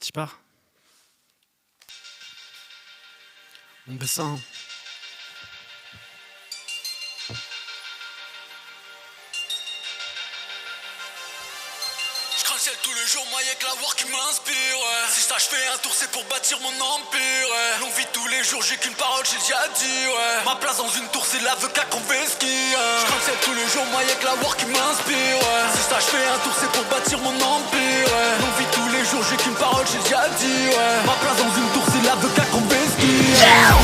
Tu pars? On baisse ça, hein. J'crache tous les jours, moi y'a que la war qui m'inspire, ouais. Si ça j'fais un tour c'est pour bâtir mon empire, ouais. Longue vie tous les jours, j'ai qu'une parole, j'ai déjà dit, ouais. Ma place dans une tour c'est l'avocat qu'on fait ski, hein. J'crache tous les jours, moi y'a que la war qui m'inspire, ouais. Si ça j'fais un tour c'est pour bâtir mon empire, ouais. Longue vie tous les jours, j'ai qu'une parole, j'ai déjà dit, ouais. Ma place dans une tour c'est l'avocat qu'on fait ski, yeah.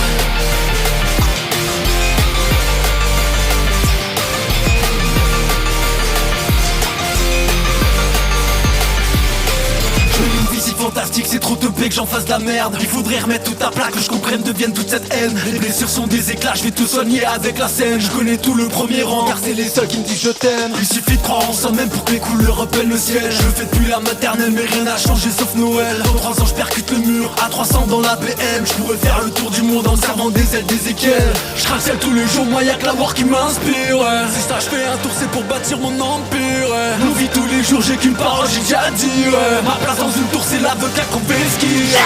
Fantastique, c'est trop teubé que j'en fasse de la merde. Il faudrait remettre tout à plat, que je comprenne devienne toute cette haine. Les blessures sont des éclats, je vais te soigner avec la scène. Je connais tout le premier rang, car c'est les seuls qui me disent je t'aime. Il suffit de croire en soi même pour que les couleurs repellent le ciel. Je le fais depuis la maternelle mais rien n'a changé sauf Noël. Dans 3 ans je percute le mur, à 300 dans la BM. Je pourrais faire le tour du monde en servant des ailes d'Ézéchiel. Je crache tous les jours, moi y'a que la war qui m'inspire, ouais. Si ça je fais un tour c'est pour bâtir mon empire, ouais. Nos vies tous les jours, j'ai qu'une parole, j'ai déjà dit, ouais. Ma place dans une tour c'est l'avocat qu'on fait ski, yeah.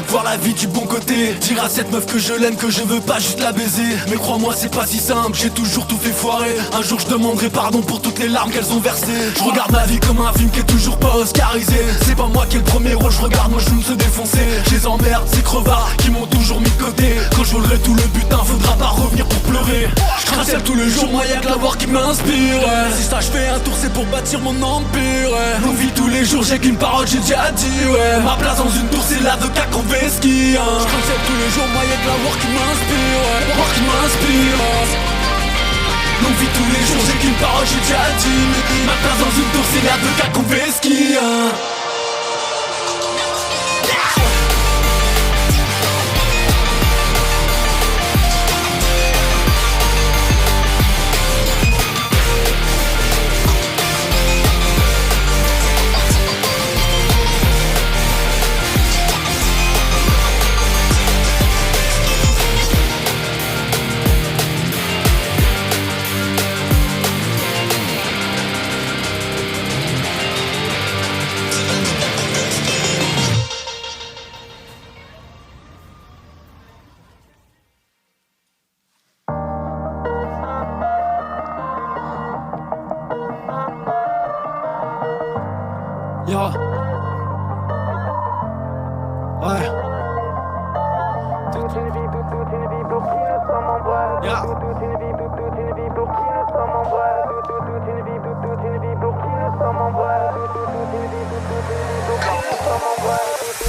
Voir la vie du bon côté, dire à cette meuf que je l'aime, que je veux pas juste la baiser. Mais crois-moi c'est pas si simple, j'ai toujours tout fait foirer. Un jour je demanderai pardon pour toutes les larmes qu'elles ont versées. Je regarde ma vie comme un film qui est toujours pas oscarisé. C'est pas moi qui ai le premier rôle, je regarde moi je me se défoncer. Je les emmerde, ces crevards qui m'ont toujours mis de côté. Quand je volerai tout le butin, faudra pas revenir pour pleurer. Je crache tous les jours, moi y'a que la war qui m'inspire, ouais. Si ça je fais un tour c'est pour bâtir mon empire, ouais. Longue vie tous les jours, j'ai qu'une parole, j'ai déjà dit, ouais. Ma place dans une tour c'est l'avocat qu'on fait ski, hein. Je crache tous les jours, moi y'a que la war qui m'inspire, ouais. War qui m'inspire, longue vie tous les jours, j'ai qu'une parole, j'ai déjà dit. Ma place dans une tour c'est l'avocat qu'on fait ski, hein. Yo. Ouais. Toute une vie pour qui nous sommes en bois. Toute une vie pour qui nous sommes en bois. Toute une vie pour qui nous sommes en bois.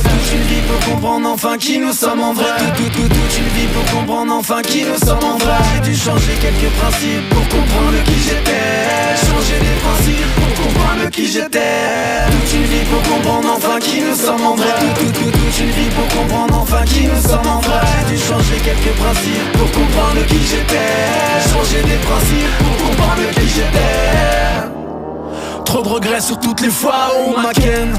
Toute une vie pour comprendre enfin qui nous sommes en vrai. Toute une vie pour comprendre enfin qui nous sommes en vrai. J'ai dû changer quelques principes pour comprendre qui j'étais. Changer des principes pour comprendre qui j'étais. Toute une vie pour comprendre enfin qui nous sommes en vrai. Toute une vie pour comprendre enfin qui nous sommes en vrai. J'ai dû changer quelques principes pour comprendre qui j'étais. Changer des principes pour comprendre qui j'étais. Trop de regrets sur toutes les fois où on m'a ken.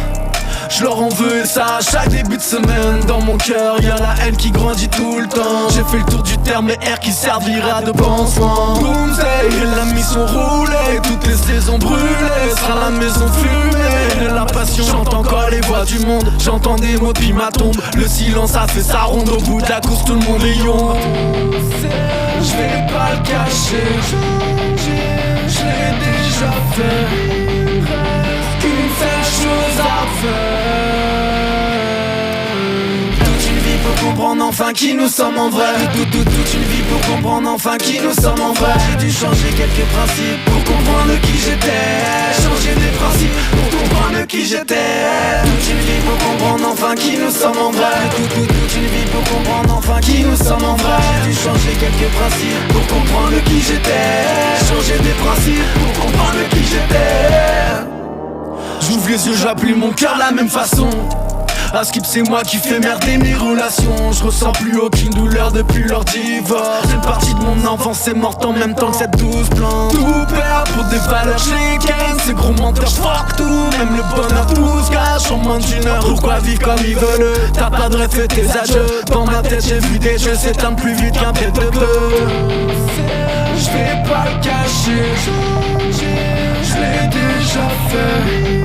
Je leur en veux et ça à chaque début de semaine. Dans mon cœur y'a la haine qui grandit tout le temps. J'ai fait le tour du terme, les airs qui servira de pansement. Doomsday, et la mission roulée, toutes les saisons brûlées, sera la maison fumée. La passion, j'entends encore les voix du monde. J'entends des mots depuis ma tombe. Le silence a fait sa ronde, au bout de la course tout le monde est yon. Je vais pas le cacher, je l'ai déjà fait. Qu'une seule chose à faire. Toute une vie pour comprendre enfin qui nous sommes en vrai. Toute une vie pour comprendre enfin qui nous sommes en vrai. J'ai dû changer quelques principes pour comprendre qui j'étais. Changer des principes pour comprendre qui j'étais. Toute une vie pour comprendre enfin qui nous sommes en vrai. Toute une vie pour comprendre enfin qui nous sommes en vrai. J'ai dû changer quelques principes pour comprendre qui j'étais. Changer des principes pour comprendre qui j'étais. J'ouvre les yeux, j'appuie mon cœur de la même façon. À skip c'est moi qui fais merder mes relations. Je ressens plus aucune douleur depuis leur divorce. Une partie de mon enfance est morte en même temps que cette douce plante. Tout perdre pour des valeurs, je les ken. Ces gros menteurs, fuck tout. Même le bonheur tout se gâche en moins d'une heure. Pourquoi vivre comme ils veulent? T'as pas de rêve, fais tes adieux. Dans ma tête j'ai vu des jeux s'éteindre plus vite qu'un tête de bœuf. Je vais pas le cacher, je l'ai déjà fait.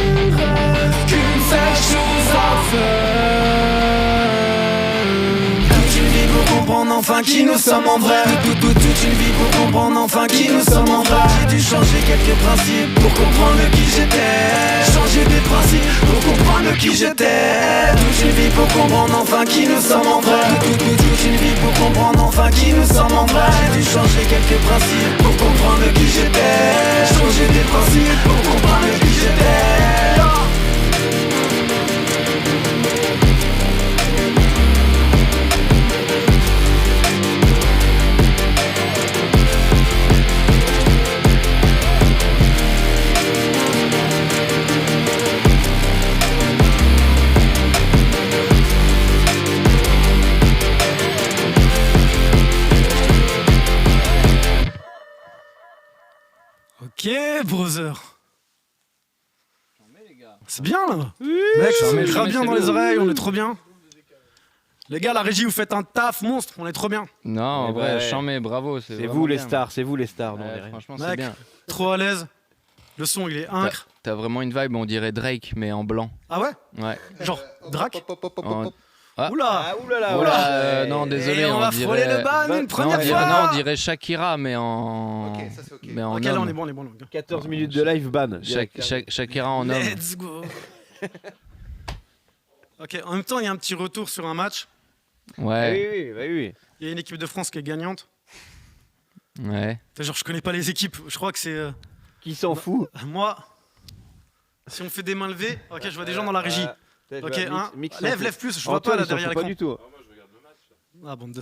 Qu'une seule chose à faire. Toute une vie pour comprendre enfin qui nous sommes en vrai. Toute une vie pour comprendre enfin qui nous sommes en vrai. J'ai dû changer quelques principes pour comprendre qui j'étais. Changer des principes pour comprendre qui j'étais. Toute une vie pour comprendre enfin qui nous sommes en vrai. Toute une vie pour comprendre enfin qui nous sommes en vrai. J'ai dû changer quelques principes pour comprendre qui j'étais. Changer des principes pour comprendre qui j'étais. Ok, brother. C'est bien là. Mec, ça met grave bien dans les oreilles, on est trop bien. Les gars, la régie, vous faites un taf monstre, on est trop bien. Non, en vrai, chambé, bravo. C'est vous les stars, c'est vous les stars. Ouais, franchement, c'est Mec, bien. trop à l'aise. Le son, il est incre. T'as vraiment une vibe, on dirait Drake, mais en blanc. Ah ouais? Ouais. Genre, Drac. Ah. Oula. Oula, non, désolé, Et on va frôler dirait... le ban une première non, fois. non, on dirait Shakira, mais en... Ok, ça c'est ok. Mais en Ok, là, homme. on est bon, on est bon. 14 minutes de live ban. Shakira en homme. Let's go. Ok, en même temps, il y a un petit retour sur un match. Ouais, Oui. Il y a une équipe de France qui est gagnante. ouais. Enfin, genre, je connais pas les équipes. Je crois que c'est... Qui s'en fout? Moi, si on fait des mains levées... Ok, je vois des gens dans la régie. Ok, un. Lève plus, je vois pas là derrière pas l'écran. du tout. Ah, bande de...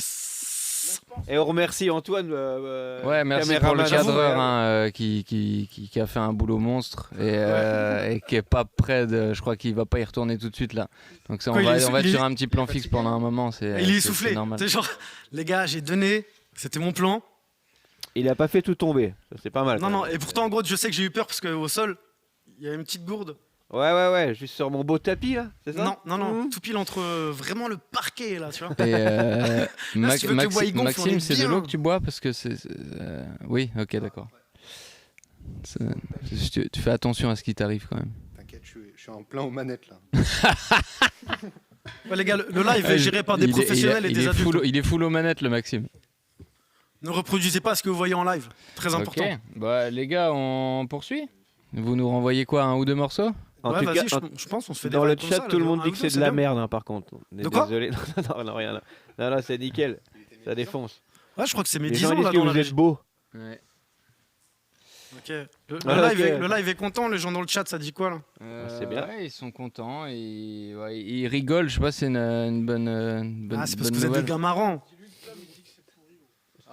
Et on remercie Antoine. Ouais, merci pour le cadreur hein, qui a fait un boulot monstre et qui est pas prêt de. Je crois qu'il va pas y retourner tout de suite là. Donc ça, on va être sur un petit plan fixe pendant un moment. Il est essoufflé. C'est genre, les gars, j'ai donné, c'était mon plan. Il a pas fait tout tomber. Ça, c'est pas mal. Non, et pourtant, en gros, je sais que j'ai eu peur parce qu'au sol, il y a une petite gourde. Ouais, juste sur mon beau tapis là, c'est ça? Non, tout pile entre vraiment le parquet là, tu vois. Et si tu veux que tu bois, il gonfle, on est Maxime, c'est de bien. l'eau que tu bois parce que c'est. Oui, ok, d'accord. Tu fais attention à ce qui t'arrive quand même. T'inquiète, je suis en plein aux manettes là. Ouais, les gars, le live est géré par des professionnels et des adultes. Il est full aux manettes, le Maxime. Ne reproduisez pas ce que vous voyez en live, très important. Ok, bah les gars, on poursuit. Vous nous renvoyez quoi, un ou deux morceaux? En Ouais, tout vas-y, cas, je pense on se fait des dans le vibes comme chat, ça, tout le monde un dit ou que deux, c'est de la bien. merde, hein, par contre. On est De quoi? désolé. Non, rien. Non, c'est nickel. Ça défonce. Ouais, je crois que c'est mes Les 10 gens ans disent là que dans la vous régie. êtes beau. Ouais. Ok. Le Ok. live est content, les gens dans le chat, ça dit quoi là? C'est bien. Ouais, ils sont contents, ils rigolent. Je sais pas, c'est une bonne. Ah, c'est parce que bonne vous êtes nouvelle. des gars marrants.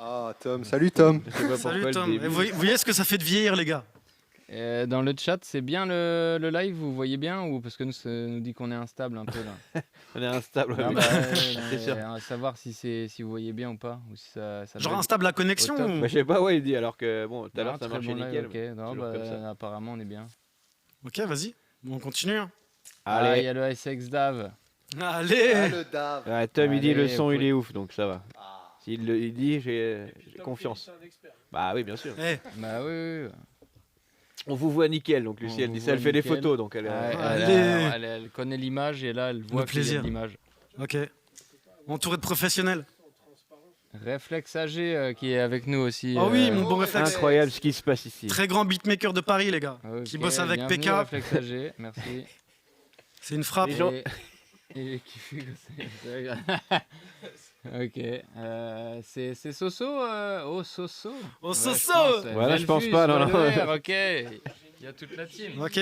Ah Tom, salut Tom. Je sais pas Salut pourquoi, Tom. le Et début. vous voyez ce que ça fait de vieillir, les gars? Dans le chat, c'est bien le live, vous voyez bien ou parce que ça nous dit qu'on est instable un peu là. On est instable. Non, oui. bah, C'est sûr. savoir si vous voyez bien ou pas ou si ça Genre bug. instable la connexion Au top. ou... Bah, je sais pas, ouais, il dit alors que bon, tout à l'heure Non, ça très marchait bon nickel. live, ok. Non, toujours comme ça. apparemment on est bien. Ok, vas-y. Bon, on continue. hein. Ah, il y Allez. a le SX Dave. Allez. Ah, le Dave. Ouais, Tom il dit le Allez, son il faut- est ouf donc ça va. S'il il dit j'ai confiance. Bah oui bien sûr. Eh, Bah oui. On vous voit nickel donc Lucie On elle dit vous ça, elle voit fait des nickel. photos donc elle Ouais, Allez. elle connaît l'image et là elle voit qu'il y a plaisir. de l'image. ok. Entouré de professionnels. Réflexe AG qui est avec nous aussi. Ah oui, mon bon réflexe. incroyable ce qui se passe ici. Très grand beatmaker de Paris, les gars. Ok, Qui bosse avec bienvenue, PK. Réflexe AG, merci. C'est une frappe. Les gens- Et qui fait que c'est. Ok. C'est Soso. Oh, Soso. Oh, Ouais, Soso. pense, Voilà, je pense Belfus, pas, non, non. Walder, ok. Il y a toute la team. Ok.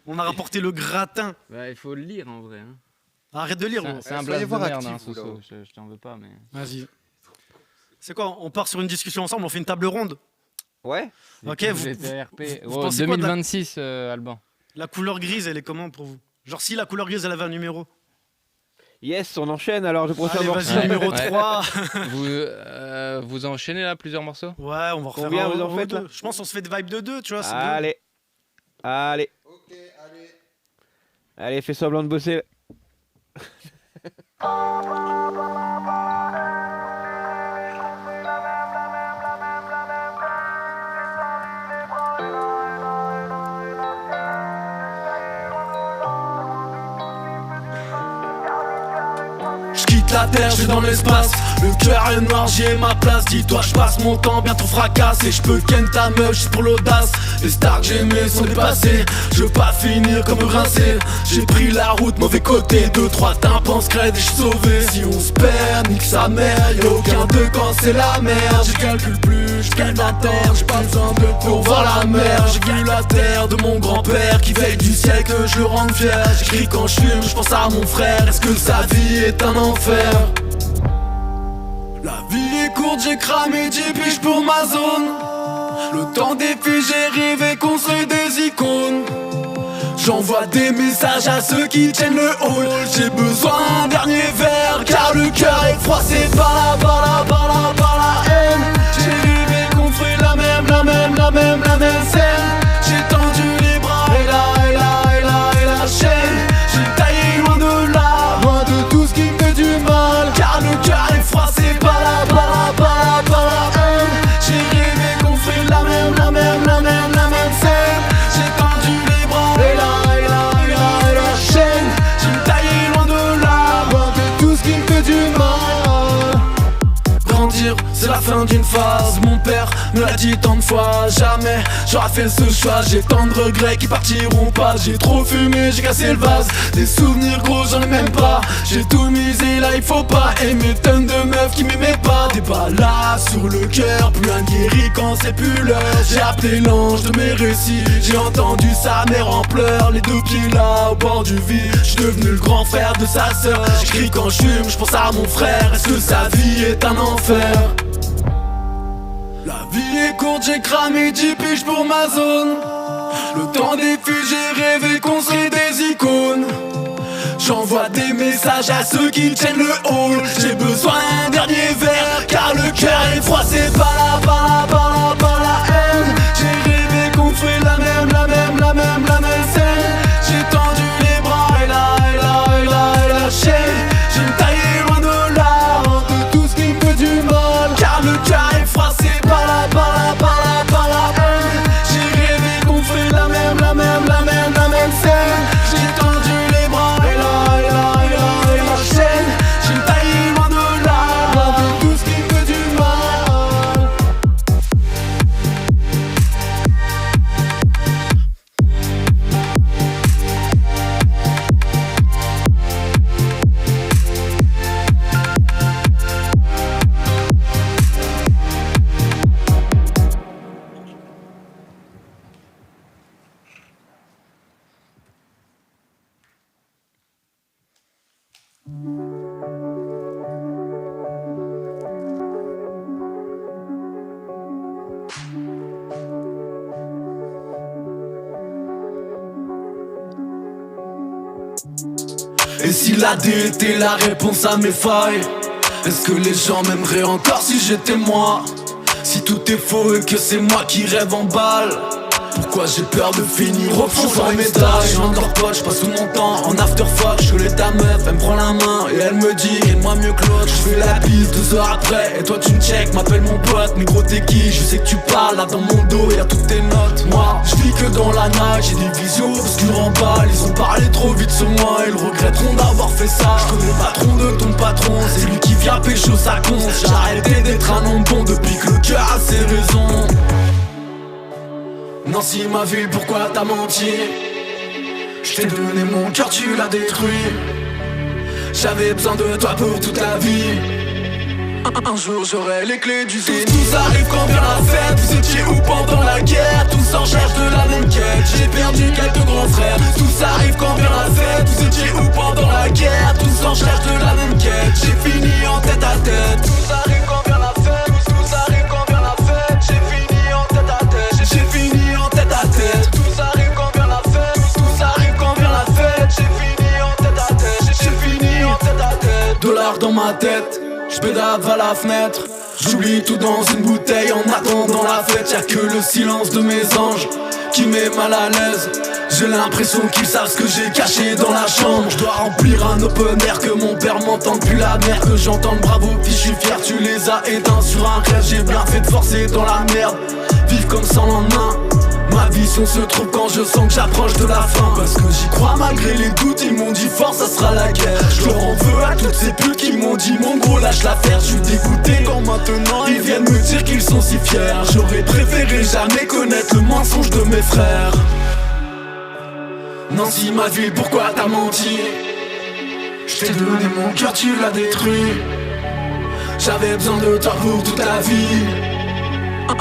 On a rapporté le gratin. Bah, il faut le lire en vrai. Hein. Arrête de lire, C'est un- gros. c'est un soyez blast de voir merde, actifs, hein, vous, Soso. là-haut. Je t'en veux pas, mais. Vas-y. C'est quoi? On part sur une discussion ensemble, on fait une table ronde. Ouais. Ok, vous GTRP. vous Oh, pensez quoi de la- 2026, Alban. La couleur grise, elle est comment pour vous? Genre si la couleur grise elle avait un numéro. Yes, on enchaîne alors, je prochain Allez, morceau. vas-y, numéro 3. Vous enchaînez là plusieurs morceaux? Ouais, on va refaire Combien un vous en ou faites, deux. là Je pense qu'on se fait des vibes de 2, tu vois. c'est bien. Allez. Allez. Ok, allez. Allez, fais semblant de bosser. La terre, je vais dans l'espace. Le cœur est noir, j'ai ma place. Dis-toi, je passe mon temps bientôt fracassé. Je peux ken ta meuf, j'suis pour l'audace. Les stars que j'aimais sont dépassés. Je veux pas finir comme rincé. J'ai pris la route, mauvais côté. 2-3 tympans scred et j'suis sauvé. Si on se perd, nique sa mère. Y'a aucun de quand c'est la merde. Je calcule plus, je gagne la terre. J'ai pas besoin de pour voir la mer. J'ai vu la terre de mon grand-père qui veille du ciel que je le rende fier. J'écris quand je fume, je pense à mon frère. Est-ce que sa vie est un enfer? La vie est courte, j'ai cramé 10 piges pour ma zone. Le temps défile, j'ai rêvé construire des icônes. J'envoie des messages à ceux qui tiennent le hall. J'ai besoin d'un dernier verre, car le cœur est froissé par la haine. J'ai rêvé qu'on ferait la même scène. J'ai tendu les bras et la chaîne. J'ai taillé loin de là, loin de tout ce qui me fait du mal. Car le cœur est froissé par la haine. J'ai rêvé qu'on ferait la même scène. J'ai tendu les bras et la chaîne. J'ai taillé loin de là, loin de tout ce qui me fait du mal. Grandir, c'est la fin d'une phase. Mon père me l'a dit tant de fois. Jamais j'aurais fait ce choix. J'ai tant de regrets qui partiront pas. J'ai trop fumé, j'ai cassé le vase. Des souvenirs gros, j'en ai même pas. J'ai tout misé, là il faut pas aimer tonnes de meufs qui m'aimaient pas. Des balles sur le cœur, plus un guéri quand c'est plus l'heure. J'ai appelé l'ange de mes récits. J'ai entendu sa mère en pleurs. Les deux pieds là au bord du vide. J'suis devenu le grand frère de sa sœur. J'crie quand je fume, j'pense à mon frère. Est-ce que sa vie est un enfer? La vie est courte, j'ai cramé 10 piges pour ma zone. Le temps défile, j'ai rêvé qu'on serait des icônes. J'envoie des messages à ceux qui tiennent le hall. J'ai besoin d'un dernier verre, car le cœur est froissé par la haine. J'ai rêvé qu'on ferait la même scène. J'ai tendu les bras et la chaîne. J'ai taillé loin de là, loin de tout ce qui me fait du mal. Car le cœur est froissé par la haine. J'ai rêvé qu'on ferait la même scène. J'ai tendu les bras et la chaîne. J'ai taillé loin de là, loin de tout ce qui me fait du mal. Et si la D était la réponse à mes failles, est-ce que les gens m'aimeraient encore si j'étais moi? Si tout est faux et que c'est moi qui rêve en balle, pourquoi j'ai peur de finir au fond sans médaille? J'endors pas, j'passe tout mon temps en afterfuck. Je connais ta meuf, elle me prend la main et elle me dit aide-moi mieux que l'autre. Je fais la bise 2 heures après et toi tu me check, m'appelle mon pote. Mais gros t'es qui? Je sais que tu parles, là dans mon dos y'a toutes tes notes. Moi, je vis que dans la night, j'ai des visions obscures en balle. Ils ont parlé trop vite sur moi, ils regretteront d'avoir fait ça. Je connais le patron de ton patron, c'est lui qui vient pécho sa con. J'ai arrêté d'être un homme bon depuis que le cœur a ses raisons. Nancy m'a vu, pourquoi t'as menti? Je t'ai donné mon cœur, tu l'as détruit. J'avais besoin de toi pour toute la vie. Un jour j'aurai les clés du zénith. Tout arrive quand vient la fête. Vous étiez où pendant la guerre? Tous en cherche de la même quête. J'ai perdu quelques grands frères. Tout arrive quand vient la fête. Vous étiez où pendant la guerre? Tous en cherche de la même quête. J'ai fini en tête à tête. Tout arrive quand vient la fête. Tout arrive quand vient la fête. J'ai fini en tête à tête. J'ai fini en tête à tête. Tout arrive quand vient la fête. Tout arrive quand vient la fête. J'ai fini ma tête, j'pédale vers la fenêtre. J'oublie tout dans une bouteille en attendant la fête. Y'a que le silence de mes anges qui met mal à l'aise. J'ai l'impression qu'ils savent ce que j'ai caché dans la chambre. Je dois remplir un open air, que mon père m'entende plus la merde, que j'entende bravo puis je suis fier. Tu les as éteints sur un rêve, j'ai bien fait de forcer dans la merde. Vivre comme sans lendemain. Ma vision se trouve quand je sens que j'approche de la fin. Parce que j'y crois malgré les doutes, ils m'ont dit fort ça sera la guerre. Je leur en veux à toutes ces putes qui m'ont dit mon gros lâche l'affaire. Je suis dégoûté quand maintenant ils viennent me dire qu'ils sont si fiers. J'aurais préféré jamais connaître le mensonge de mes frères. Nancy ma ville, pourquoi t'as menti? Je t'ai donné mon cœur, tu l'as détruit. J'avais besoin de toi pour toute la vie.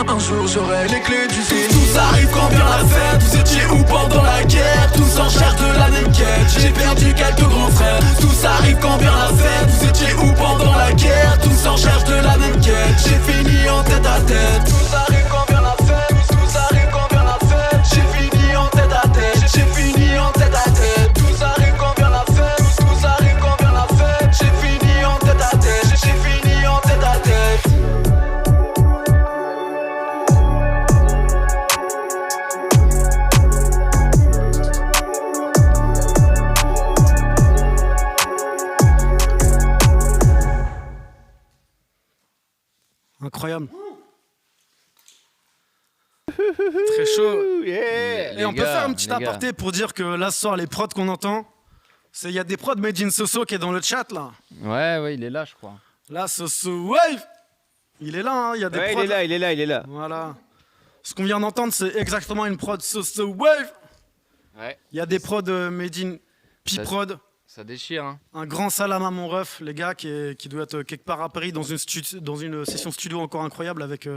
Un jour j'aurai les clés du ciel. Tout arrive quand vient la fête. Vous étiez où pendant la guerre? Tous en cherche de la même quête. J'ai perdu quelques grands frères. Tout arrive quand vient la fête. Vous étiez où pendant la guerre? Tous en cherche de la même quête. J'ai fini en tête à tête. Tout arrive quand vient la fête. Tout arrive quand vient la fête. J'ai fini en tête à tête. J'ai fini en tête à tête. Tout arrive quand vient la fête. Tout arrive quand vient la fête. J'ai fini en tête à tête. J'ai fini en tête à tête. Incroyable. Très chaud. Yeah. Et on peut faire un petit aparté pour dire que là ce soir les prods qu'on entend, il y a des prods Made in Soso qui est dans le chat là. Ouais, il est là je crois. Là Soso Wave, il est là, hein, il y a des prods. Il est là. Voilà. Ce qu'on vient d'entendre c'est exactement une prod Soso Wave. Ouais. Il y a des prods Made in P-Prod. Ça déchire hein. Un grand salam à mon ref, les gars, qui doit être quelque part à Paris dans une session studio encore incroyable avec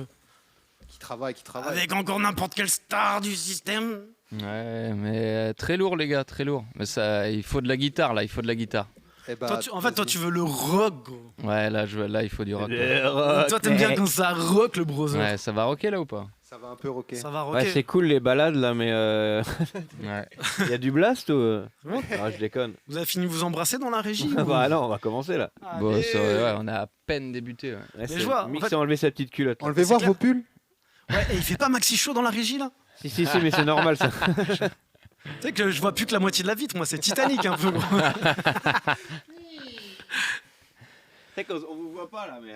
Qui travaille. avec encore n'importe quelle star du système. Ouais, mais très lourd les gars, très lourd. Mais ça, il faut de la guitare là, il faut de la guitare. Eh bah, Toi, tu veux le rock, gros. Ouais, là il faut du rock. Là. Toi, t'aimes bien quand ça rock, le brother. Ouais, ça va rocker là ou pas? ça va un peu rocker. Ça va rocker. Ouais, c'est cool les balades là, mais Ouais. y a du blast ou Ouais. Ah, je déconne. Vous avez fini de vous embrasser dans la régie ou- Bah non, on va commencer là. Bon, Allez. ouais, on a à peine débuté. Ouais. Ouais, je vois, en Mix fait- a enlevé sa petite culotte. là. Enlevez voir clair. vos pulls. Ouais, et il fait pas maxi chaud dans la régie, là? Si, mais c'est normal ça. Tu sais que je vois plus que la moitié de la vitre, moi, c'est Titanic un peu, gros. C'est qu'on vous voit pas là, mais.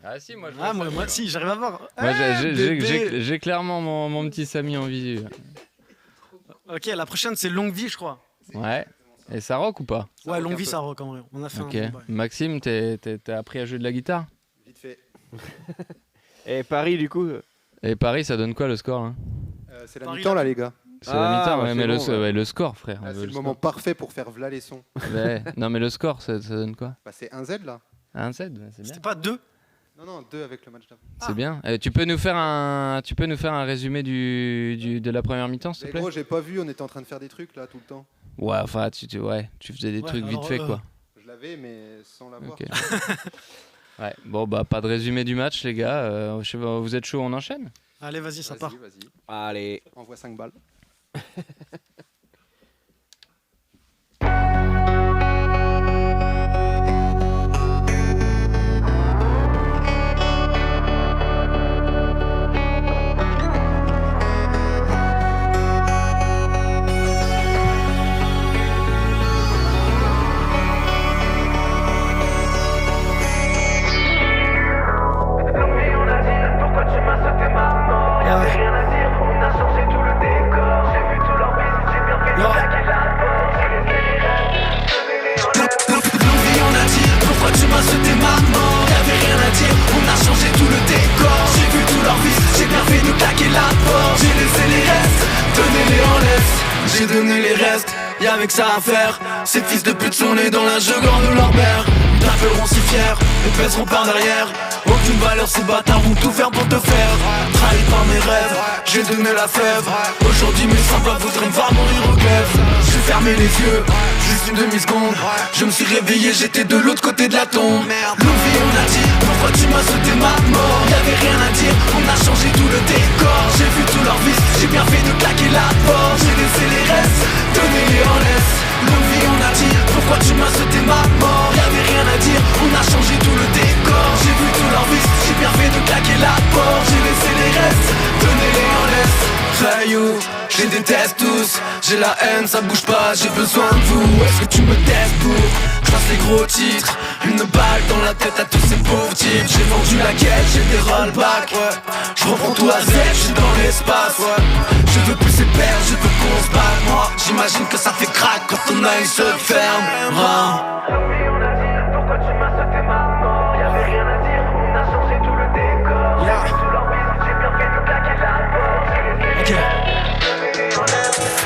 Ah si, moi je Ah, moi, si, j'arrive à voir. Moi, bébé. j'ai clairement mon petit Samy en visu. Ok, la prochaine, c'est Longue Vie, je crois. Ouais. Et ça rock ou pas? Ouais, rock Longue un Vie, peu. ça rock en vrai. On a fait Ok. un bon bail. Maxime, t'as appris à jouer de la guitare? Vite fait. Et Paris du coup. Et Paris, ça donne quoi le score là? C'est la Paris, mi-temps là les gars. C'est la mi-temps, bah, ouais, c'est mais bon, ouais. le score, frère. on Là, veut c'est le score. moment parfait pour faire v'là les sons. Ouais. Non, mais le score, ça donne quoi? Bah, c'est 1Z là. Un 7, c'est bien. C'était pas 2? Non, 2 avec le match d'avant. C'est bien. Tu peux nous faire un résumé de la première mi-temps, s'il Mais te plaît? gros, j'ai pas vu, on était en train de faire des trucs là tout le temps. Ouais, enfin, tu faisais des Ouais, trucs vite alors, fait, quoi. Je l'avais, mais sans l'avoir. Ok. Ouais. Bon, bah, pas de résumé du match, les gars. Je sais pas, vous êtes chaud, on enchaîne? Allez, vas-y, ça part. Vas-y. Allez. Envoie 5 balles. Longue vie, on a dit pourquoi tu m'as sauté ma mort. Y'avait rien à dire, on a changé tout le décor. J'ai vu tout leur bise, j'ai bien fait de claquer la porte. J'ai laissé les rêves, tenez-les en l'air. Longue vie, on a dit pourquoi tu m'as sauté ma mort. Y'avait rien à dire, on a changé tout le décor. J'ai vu tout leur vice, j'ai bien fait de claquer la porte. J'ai laissé les restes, donnez-les en laisse. J'ai donné les restes, y'avait que ça à faire. Ces fils de pute sont nés dans la jungle de leur mère. Ils t'appelleront si fiers et pèseront par derrière. Aucune valeur, ces bâtards vont tout faire pour te faire. Trahi par mes rêves, j'ai donné la fève. Aujourd'hui mes semblables voudraient me voir mourir au glaive. J'ai fermé les yeux, juste une demi-seconde. Je me suis réveillé, j'étais de l'autre côté de la tombe. Longue vie, on a dit, pourquoi tu m'as sauté ma mort. Y'avait rien à dire, on a changé tout le décor. J'ai vu tout leur vice, j'ai bien fait de claquer la porte. J'ai laissé les restes, donnez-les en laisse. Longue vie, on a dit, pourquoi tu m'as sauté ma mort. Y'avait rien à dire, on a changé Rayou, je les déteste tous. J'ai la haine, ça bouge pas, j'ai besoin de vous. Est-ce que tu me testes pour je fasse les gros titres? Une balle dans la tête à tous ces pauvres types. J'ai vendu la quête, j'ai des rollbacks, ouais. Je reprends tout à Z, je suis dans l'espace, ouais. Je veux plus ces perles, je veux qu'on se batte, moi. J'imagine que ça fait crack quand on a une seule ferme, hein. L'envie on a dit, pourquoi tu m'as sauté ma mort? Y'avait rien à dire, on a changé tout le décor. J'ai vu tout leur bise, j'ai bien fait de claquer la porte. Ok.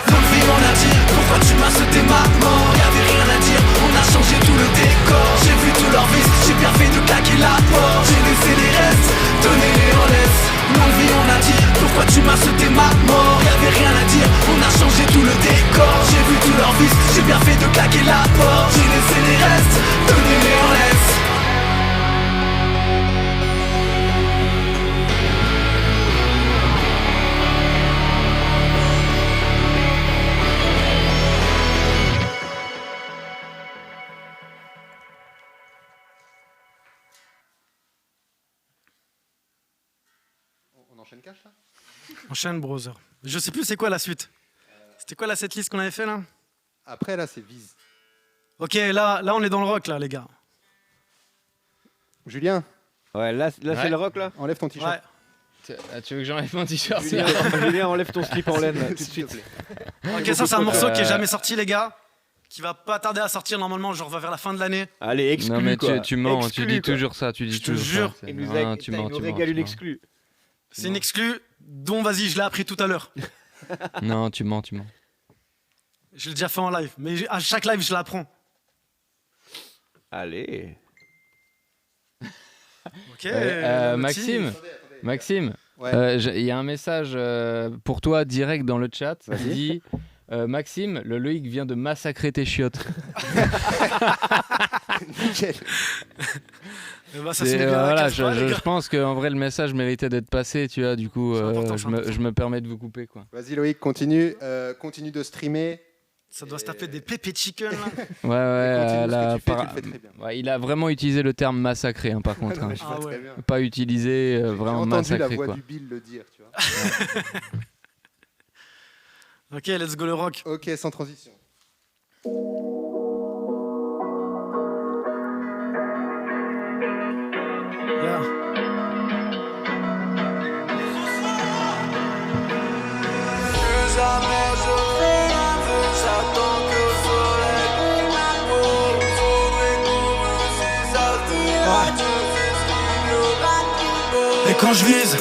L'envie on a dit, pourquoi tu m'as sauté ma mort? Y'avait rien à dire, on a changé tout le décor. J'ai vu tout leur vice, j'ai bien fait de claquer la porte. J'ai laissé les restes, donné les en laisse. L'envie on a dit, pourquoi tu m'as sauté ma mort? Y'avait rien à dire, on a changé tout le décor. J'ai vu tout leur vice, j'ai bien fait de claquer la porte. J'ai laissé les restes, donné les en laisse. On enchaîne cash là? Enchaîne, brother. Je sais plus c'est quoi la suite. C'était quoi la setlist qu'on avait fait là? Après là c'est Vise. Ok, là on est dans le rock là, les gars. Julien, Ouais, là c'est le rock là. enlève ton t-shirt. Ouais. Tu veux que j'enlève mon t-shirt? Julien, enlève ton slip en laine là, tout de S'il te suite. plaît. Ok, ça c'est un morceau qui est jamais sorti, les gars. Qui va pas tarder à sortir normalement, genre vers la fin de l'année. Allez, exclu Non mais quoi. tu mens, tu Exclu, dis quoi. toujours ça, tu dis Je te toujours jure. ça. Il nous Non, a, tu il mens, nous tu régale mens, une tu exclue. C'est une exclue dont, vas-y, je l'ai appris tout à l'heure. mens. Non, tu mens, tu mens. Je l'ai déjà fait en live, mais à chaque live, je l'apprends. Allez. Ok. Maxime, Maxime, Ouais. il y a un message pour toi direct dans le chat qui dit Maxime, le Loïc vient de massacrer tes chiottes. Nickel. Bah, ça se met bien à la Voilà, casse, les je gars. pense qu'en vrai le message méritait d'être passé, tu vois, du coup C'est important, je me permets de vous couper quoi. Vas-y Loïc, continue. Continue de streamer. Ça doit se taper des pépés chicken là. Ouais, Continue ce là, que tu fais, tu le fais très bien. ouais, il a vraiment utilisé le terme massacré par contre. Non, Hein. mais je vois Ah très ouais. bien. Pas utilisé J'ai vraiment entendu la massacré voix quoi. du Bill le dire, tu vois. Ok, let's go le rock. Ok, sans transition. Yeah. Jamais je fais un vœu, j'attends que le soleil brûle ma peau. Faudrait qu'on réussisse à se dire adieu, c'est ce qu'il y aura de plus beau. Et quand je vise,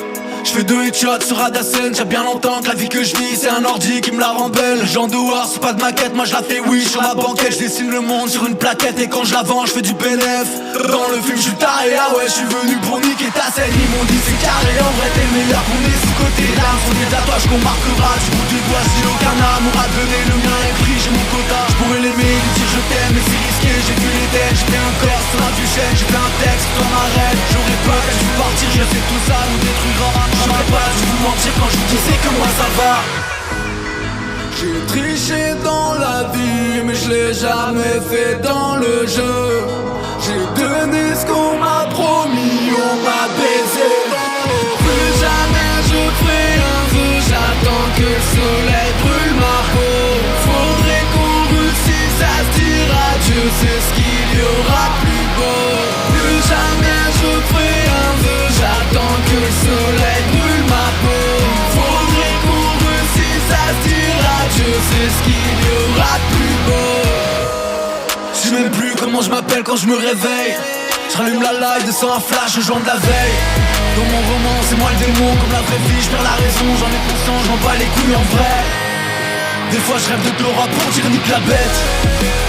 je fais 2 headshots sur Radacen. J'ai bien longtemps que la vie que je vis c'est un ordi qui me la rend belle. Jean Douard, c'est pas de maquette, moi je la fais oui sur ma banquette. Je dessine le monde sur une plaquette et quand je la vends je fais du bénéf. Dans le film je suis taré, ah ouais je suis venu pour niquer ta scène. Ils m'ont dit c'est carré, en vrai t'es le meilleur qu'on est sous côté. L'arme sont des tatouages qu'on marquera du bout du doigt. Si aucun amour à donner, le mien est pris, j'ai mon quota. Je pourrais l'aimer, lui dire je t'aime mais c'est risqué. J'ai vu les têtes, j'ai fait un corps sur la Duchenne. J'ai fait un texte dans ma reine. J'aurais pas dû partir, je sais tout ça nous détruira. J'aurais pas dû vous mentir quand je vous disais que moi ça va. J'ai triché dans la vie mais je l'ai jamais fait dans le jeu. J'ai donné ce qu'on m'a promis, on m'a baisé. Plus jamais je ferai un vœu, j'attends que le soleil brûle ma peau. Faudrait qu'on réussisse à se dire adieu, c'est ce qu'il y aura de plus beau. Plus jamais je ferai un vœu, j'attends que le soleil brûle ma peau. Faudrait qu'on réussisse à se dire adieu, c'est ce qu'il y aura de plus beau. Je sais même plus comment je m'appelle quand je me réveille. Je rallume la light, descends un flash, je joint de la veille. Dans mon roman, c'est moi le démon, comme la vraie vie, je perds la raison, j'en ai conscience, je m'en bats les couilles en vrai. Des fois je rêve de Chlora pour dire nique la bête.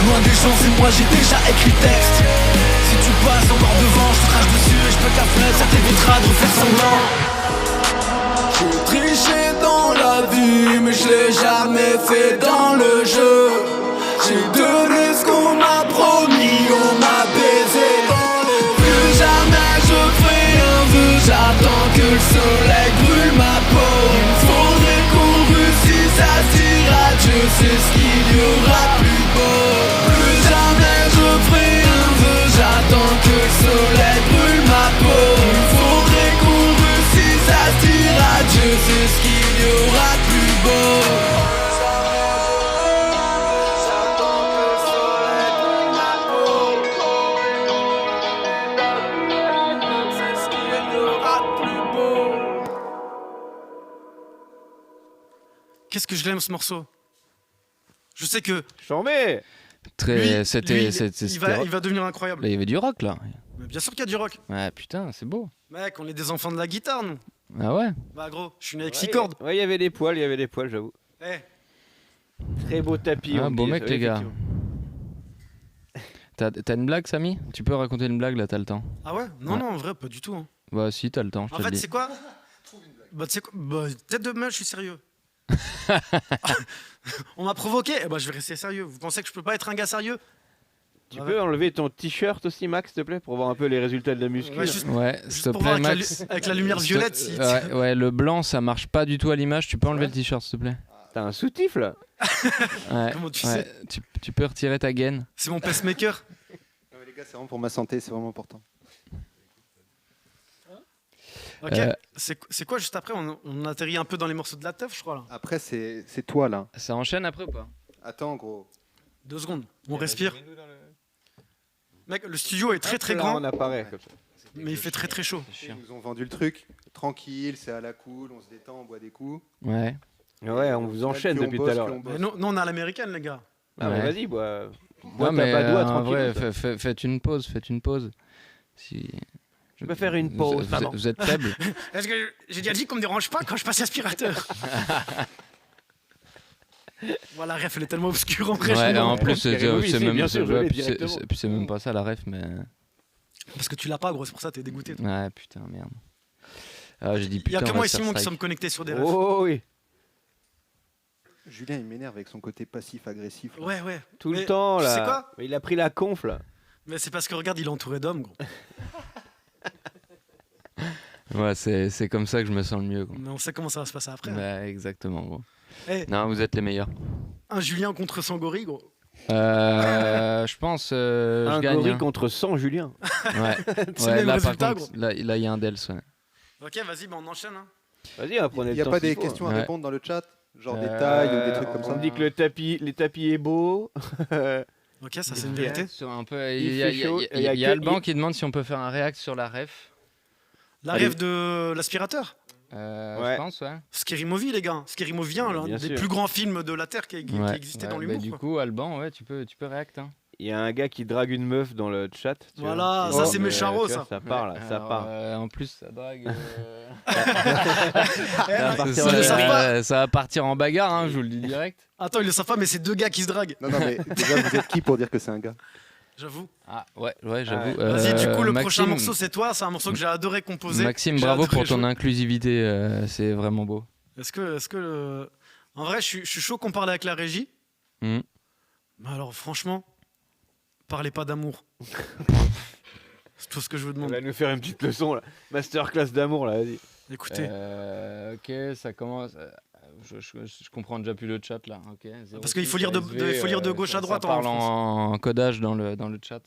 Loin des gens, c'est moi, j'ai déjà écrit le texte. Si tu passes encore devant, je te crache dessus et je peux ta fenêtre, ça t'évitera de refaire semblant. J'ai triché dans la vie, mais je l'ai jamais fait dans le jeu. J'ai donné ce qu'on m'a promis, on m'a baisé. Plus jamais je ferai un vœu, j'attends que le soleil brûle ma peau. Faudrait qu'on réussisse à se dire adieu, c'est ce qu'il y aura de plus beau. Plus jamais je ferai un vœu, j'attends que le soleil brûle ma peau. Faudrait qu'on réussisse à se dire adieu, c'est ce qu'il y aura de plus beau. Qu'est-ce que je l'aime ce morceau. Je sais que J'en mets. Très, lui, c'était, il va devenir incroyable. Là, il y avait du rock là. Mais bien sûr qu'il y a du rock. Ouais, putain, c'est beau. Mec, on est des enfants de la guitare, nous. Ah ouais. Bah gros, je suis né avec 6 cordes. Ouais, il y avait des poils, j'avoue. Eh, Très beau tapis. Ah, on beau dit, mec, ouais, les gars. effectivement. T'as une blague, Samy? Tu peux raconter une blague là, t'as le temps. Ah ouais? Non, Ouais. non, en vrai, pas du tout. Hein. Bah si, t'as le temps, je En te fait, le dis. c'est quoi? Bah, tu sais quoi? Bah, peut-être demain, je suis sérieux. On m'a provoqué, eh bah, je vais rester sérieux. Vous pensez que je peux pas être un gars sérieux? Tu peux enlever ton t-shirt aussi, Max, s'il te plaît, pour voir un peu les résultats de la muscu. Ouais, juste, Ouais, s'il juste te pour plaît, voir Max. avec la lumière violette. Ouais, le blanc, ça marche pas du tout à l'image. Tu peux enlever le t-shirt, s'il te plaît? T'as un soutif là. Ouais. Comment tu Ouais. sais? Tu peux retirer ta gaine. C'est mon pacemaker. Non, mais les gars, c'est vraiment pour ma santé, c'est vraiment important. Ok, c'est quoi juste après? On atterrit un peu dans les morceaux de la teuf, je crois là. Après, c'est toi là. Ça enchaîne après ou pas? Attends, gros. 2 secondes, on respire. Mec, le studio est très très Là, grand, on apparaît comme ça. mais il fait très très chaud. Ils nous ont vendu le truc. Tranquille, c'est à la cool, on se détend, on boit des coups. Ouais. Ouais, on vous enchaîne Plus on depuis bosse, tout à l'heure. plus on là. bosse. Mais nous, on est à l'américaine, les gars. Ah, bah, Ouais. vas-y, bois. Non, Bois mais ta padoie, en vrai, tranquille. faites une pause, Si... Je peux faire une pause, maman. Vous êtes faible. Est-ce que j'ai déjà dit qu'on me dérange pas quand je passe l'aspirateur? Voilà, la ref, elle est tellement obscure en vrai. Ouais, je en m'en- plus, Thierry c'est Movies, même, bien sûr, je ouais, l'ai puis c'est- directement. puis c'est même pas ça la ref, mais. Parce que tu l'as pas, gros, c'est pour ça que t'es dégoûté. toi. Ouais, putain, merde. Ah, j'ai dit Il y a putain. que on moi va et se faire Simon qui strike. sommes connectés sur des refs. Oh oui. Julien, il m'énerve avec son côté passif-agressif. là. Ouais, ouais. Tout Mais le temps tu là. sais quoi? Mais il a pris la conf là. Mais c'est parce que regarde, il est entouré d'hommes, gros. Ouais, c'est comme ça que je me sens le mieux. Quoi. Mais on sait comment ça va se passer après. hein. Ouais, exactement, gros. Eh, Non, vous êtes les meilleurs. un Julien contre Sangori, gros. Je pense. Je Un gagne. gorille hein. contre 100 Julien. Ouais, C'est ouais le même là, résultat, par contre, là, il y a un Dels. Ouais. Ok, vas-y, bah on enchaîne. Hein. Vas-y, prenez Il le n'y a temps. pas s'il des faut. questions à Ouais. répondre dans le chat? Genre des tailles ou des trucs comme On ça? me dit que les tapis est beau. Ok, ça c'est une vérité. Sur un peu, Il il y a, fait chaud, il il y a y a que- Alban qui demande si on peut faire un react sur la ref. La Allez. rêve de l'aspirateur. Ouais. Je pense, ouais. Scary Movie, les gars. Scary Movie 1, l'un Bien des sûr. plus grands films de la Terre qui Ouais. existait Ouais, dans bah, l'humour. du quoi. coup, Alban, ouais, tu peux react. Hein. Il y a un gars qui drague une meuf dans le chat. tu Voilà, vois. ça, c'est mais, mécharo, tu vois, ça. Ça part là, ça Alors, part. En plus, ça drague. va partir Ils en le l'air. savent pas. Ça va partir en bagarre, hein, je vous le dis direct. Attends, ils le savent pas, mais c'est 2 gars qui se draguent. Non, non, mais déjà, vous êtes qui pour dire que c'est un gars? J'avoue. Ah, ouais, j'avoue. Vas-y, du coup, le prochain Maxime- morceau, c'est toi. C'est un morceau que j'ai adoré composer. Maxime, J'ai bravo adoré pour ton jouer. inclusivité, c'est vraiment beau. Est-ce que En vrai, je suis chaud qu'on parle avec la régie. Mhm. Mais alors, franchement, parlez pas d'amour. C'est tout ce que je vous On demande. va nous faire une petite leçon là. Masterclass d'amour là, vas-y. Écoutez, Ok, ça commence. Je comprends déjà plus le chat là. Ok. Parce qu'il faut lire il faut lire de gauche à droite Ça en parle France. en codage dans le chat.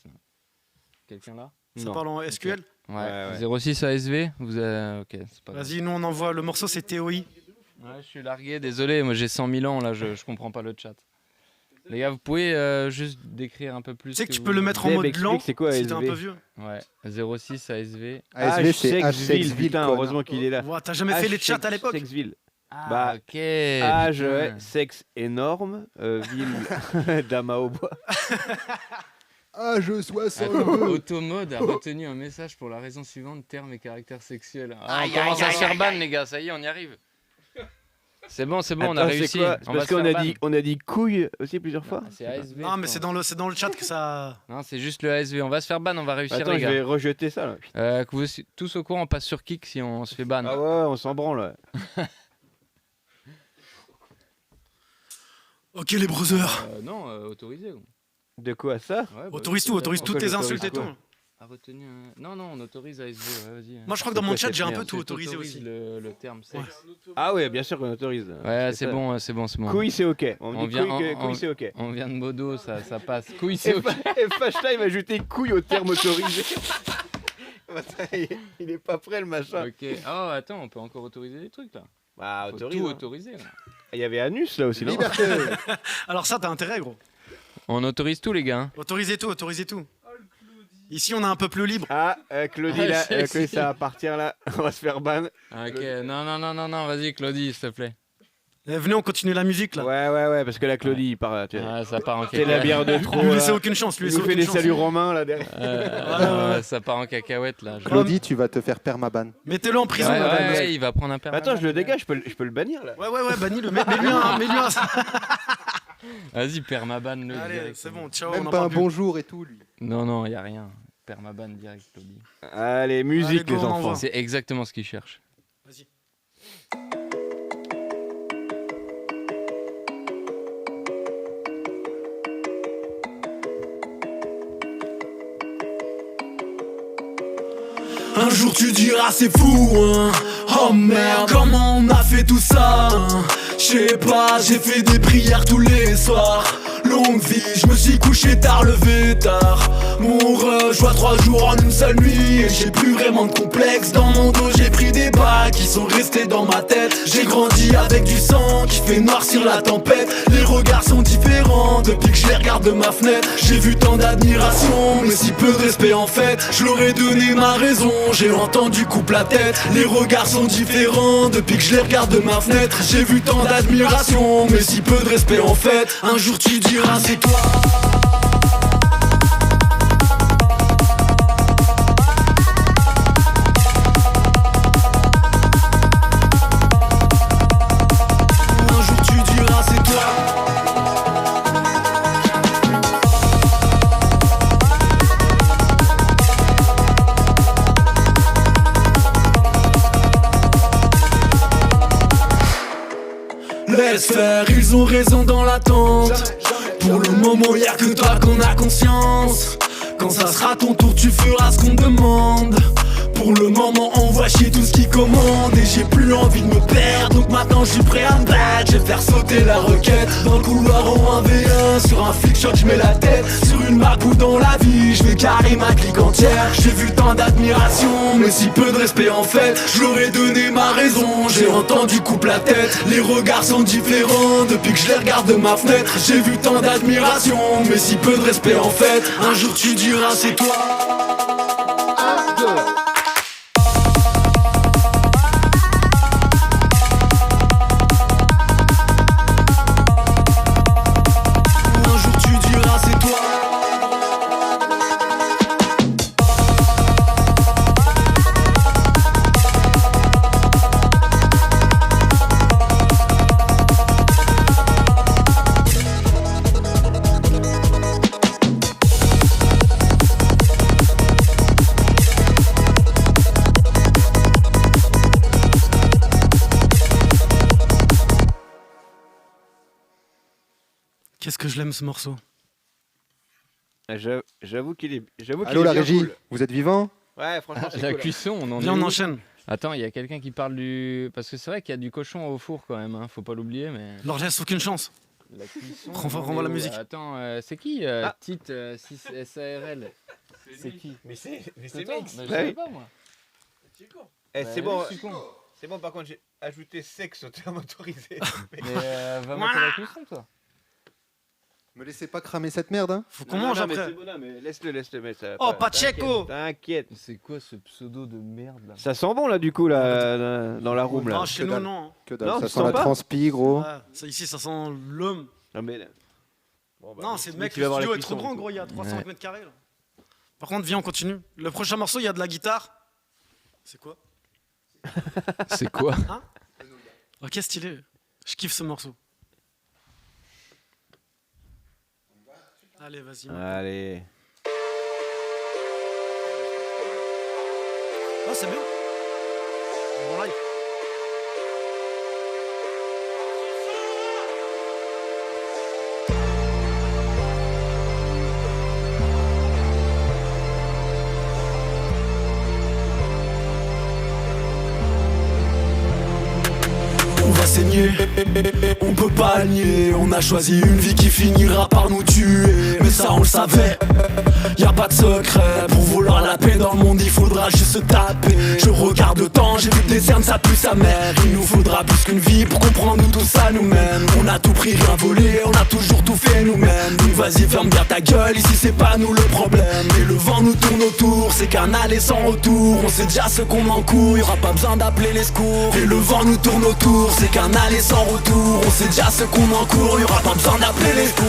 Quelqu'un là? Ça Non. parle en SQL. Ouais. Ouais. 06 ASV. Vous avez... Ok, c'est pas grave. Vas-y, nous on envoie le morceau, c'est TOI. Ouais, je suis largué, désolé, moi j'ai 100 000 ans là, je comprends pas le chat. Les gars, vous pouvez juste décrire un peu plus. Tu sais que tu vous- peux le mettre en Deb mode explique lent c'est quoi si t'es un ASV. peu vieux. Ouais, 06 ASV. ASV, c'est Sexville, H-Sexville, putain, connard. heureusement qu'il est là. Ouah, t'as jamais fait les chats à l'époque? Sexville. Ah, Bah, ok. Âge, putain. ouais, sexe énorme, ville d'Ama au bois. Ah, je 60. Attends, Automode a retenu un message pour la raison suivante, termes et caractères sexuels. Ah, on commence à se faire ban, les gars, ça y est, on y arrive. C'est bon, on a Attends, c'est réussi. quoi C'est On va parce se qu'on faire a ban. on a dit couille aussi plusieurs fois. Ah, c'est ASV. Non, mais je c'est crois. dans le chat que ça. Non, c'est juste le ASV. On va se faire ban, on va réussir, Attends, les je gars. vais rejeter ça là. Que vous tous au courant, on passe sur Kik si on se fait ban. Ah ouais, on s'en branle. Ouais. Ok, les brothers. Non, autorisé. gros. De quoi ça Ouais, bah, Autorise tout, autorise toutes Pourquoi tes j'autorise insultes et quoi tout. A retenu un... Non, on autorise ASV, ouais, vas-y. Moi, je crois que dans mon quoi chat, cette j'ai un merde peu tout Tu autorisé autorises aussi. le terme sexe. Ah ouais, bien sûr qu'on autorise. Ouais, c'est bon, c'est bon. Couille, c'est ok. On On dit vient- couille, on- couille, c'est ok. On vient de Modo, ça passe. Couille, c'est ok. Et Fashta, il va ajouter couille au terme autorisé. Il est pas prêt le machin. Ok. Oh, attends, on peut encore autoriser des trucs là. Bah, Faut autorise. tout hein. autoriser. Là. Il y avait Anus là aussi, non? Liberté. Alors, ça, t'as intérêt, gros. On autorise tout, les gars. hein. Autorisez tout, autorisez tout. Ici, on est un peu plus libre. Ah, Claudie, là, Ah, Claudie, ça va partir là. On va se faire ban. Ok, non, vas-y, Claudie, s'il te plaît. Venez, on continue la musique là. Ouais, parce que la Claudie, il part. Ça part en C'est la bière de trop. Lui laissez là. aucune chance. Il nous fait des saluts romains là derrière. Ça part en cacahuète là. Claudie, tu vas te faire permaban. Mettez-le en prison. là. Ouais, il va prendre un permis. Attends, je le dégage, je peux le bannir là. Ouais, bannis-le. Mets-lui un. Vas-y, permaban le. Allez, direct. c'est bon, ciao. Même on en pas un parle plus. bonjour et tout, lui. Non, y a rien. Permaban direct, Claudie. Allez, musique Allez, go, les on enfants. envoie. C'est exactement ce qu'il cherche. Vas-y. Un jour tu diras c'est fou hein. Oh merde, comment on a fait tout ça hein. J'sais pas, j'ai fait des prières tous les soirs. Longue vie, je me suis couché tard, levé tard. Mon rush, je vois 3 jours en une seule nuit. Et j'ai plus vraiment de complexe dans mon dos. J'ai pris des balles qui sont restés dans ma tête. J'ai grandi avec du sang qui fait noircir la tempête. Les regards sont différents depuis que je les regarde de ma fenêtre. J'ai vu tant d'admiration, mais si peu de respect en fait. Je leur ai donné ma raison, j'ai entendu coupe la tête. Les regards sont différents depuis que je les regarde de ma fenêtre. J'ai vu tant d'admiration, mais si peu de respect en fait. Un jour tu diras c'est toi. Un jour tu diras c'est toi. Laisse faire, ils ont raison dans l'attente. Pour le moment y'a que toi qu'on a conscience. Quand ça sera ton tour tu feras ce qu'on te demande. Pour le moment on voit chier tout ce qui commande. Et j'ai plus envie de me perdre, donc maintenant je suis prêt à me battre. Je vais faire sauter la requête dans le couloir en 1v1. Sur un flic shot je mets la tête. Sur une map ou dans la vie je vais carrer ma clique entière. J'ai vu tant d'admiration, mais si peu de respect en fait. Je leur ai donné ma raison, j'ai entendu coupe la tête. Les regards sont différents depuis que je les regarde de ma fenêtre. J'ai vu tant d'admiration, mais si peu de respect en fait. Un jour tu diras c'est toi. Un jour tu diras c'est toi. Qu'est-ce que je l'aime ce morceau. J'avoue qu'il est. Allô la bien régie, cool. vous êtes vivant? Ouais, franchement, c'est La cool. cuisson, on en est Viens, on où enchaîne. Attends, il y a quelqu'un qui parle du. Parce que c'est vrai qu'il y a du cochon au four quand même, hein, faut pas l'oublier, mais. Leur laisse aucune chance. La cuisson. Renvoie la musique. Attends, c'est qui Tite 6 SARL. C'est qui Mais c'est Attends, mix. bah, je savais pas moi. Eh, Bah, c'est bon. je suis con. C'est bon, par contre, j'ai ajouté sexe au terme autorisé. Mais va monter la cuisson toi. Me laissez pas cramer cette merde, hein. Faut qu'on mange mais après. c'est bon, non, mais laisse-le mettre. ça, Oh, pas- Pacheco. T'inquiète. C'est quoi ce pseudo de merde là Ça sent bon là, du coup, là, dans la room là. Non, chez Que nous, dalle. non. Que dalle, Non, ça tu sent sens la pas transpi, gros. Ouais, ça, ici, ça sent l'homme. Non, mais. Bon, bah, Non, lui, c'est le lui mec, qui le va voir la studio est trop cuisson, grand, du coup. gros. Il y a 300 Ouais. mètres carrés là. Par contre, viens, on continue. Le prochain morceau, il y a de la guitare. C'est quoi? C'est quoi Ok, stylé. Je kiffe ce morceau. Allez, vas-y. Allez. Ah, c'est bien. Bon live. On va saigner, on peut pas le nier. On a choisi une vie qui finira par nous tuer. Mais ça on le savait. Y'a pas de secret, pour vouloir la paix dans le monde il faudra juste se taper. Je regarde le temps, j'ai vu des cernes, ça pue sa mère. Il nous faudra plus qu'une vie pour comprendre où tout ça nous mène. On a tout pris, rien volé, on a toujours tout fait nous-mêmes. Donc vas-y ferme bien ta gueule, ici c'est pas nous le problème. Et le vent nous tourne autour, c'est qu'un aller sans retour. On sait déjà ce qu'on encourt, y'aura pas besoin d'appeler les secours. Et le vent nous tourne autour, c'est qu'un aller sans retour. On sait déjà ce qu'on encourt, y'aura pas besoin d'appeler les secours.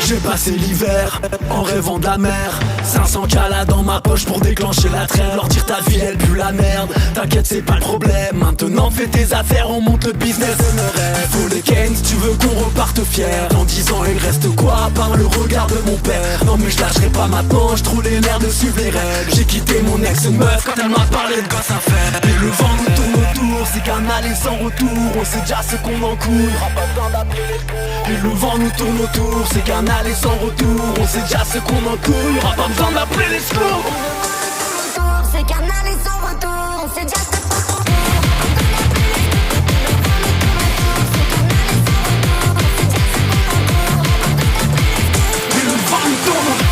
J'ai passé l'hiver en rêvant de la mer. 500 calas dans ma poche pour déclencher la trêve. Leur dire ta vie elle pue la merde. T'inquiète c'est pas le problème. Maintenant fais tes affaires, on monte le business de nos rêves. Faut les Keynes, tu veux qu'on reparte fier. Dans 10 ans il reste quoi à part le regard de mon père. Non mais je lâcherai pas maintenant, je trouve les nerfs de suivre les règles. J'ai quitté mon ex-meuf quand elle m'a parlé de gosse à faire. Et le vent nous tourne autour, c'est qu'un aller sans retour. On sait déjà ce qu'on encourt, y'aura pas besoin d'appeler les secours. Et le vent nous tourne autour, c'est qu'un aller sans retour. On sait déjà ce qu'on encourt, y'aura pas besoin d'appeler les secours. C'est qu'un aller sans retour. On sait déjà ce qu'on encourt. Et le vent nous tourne.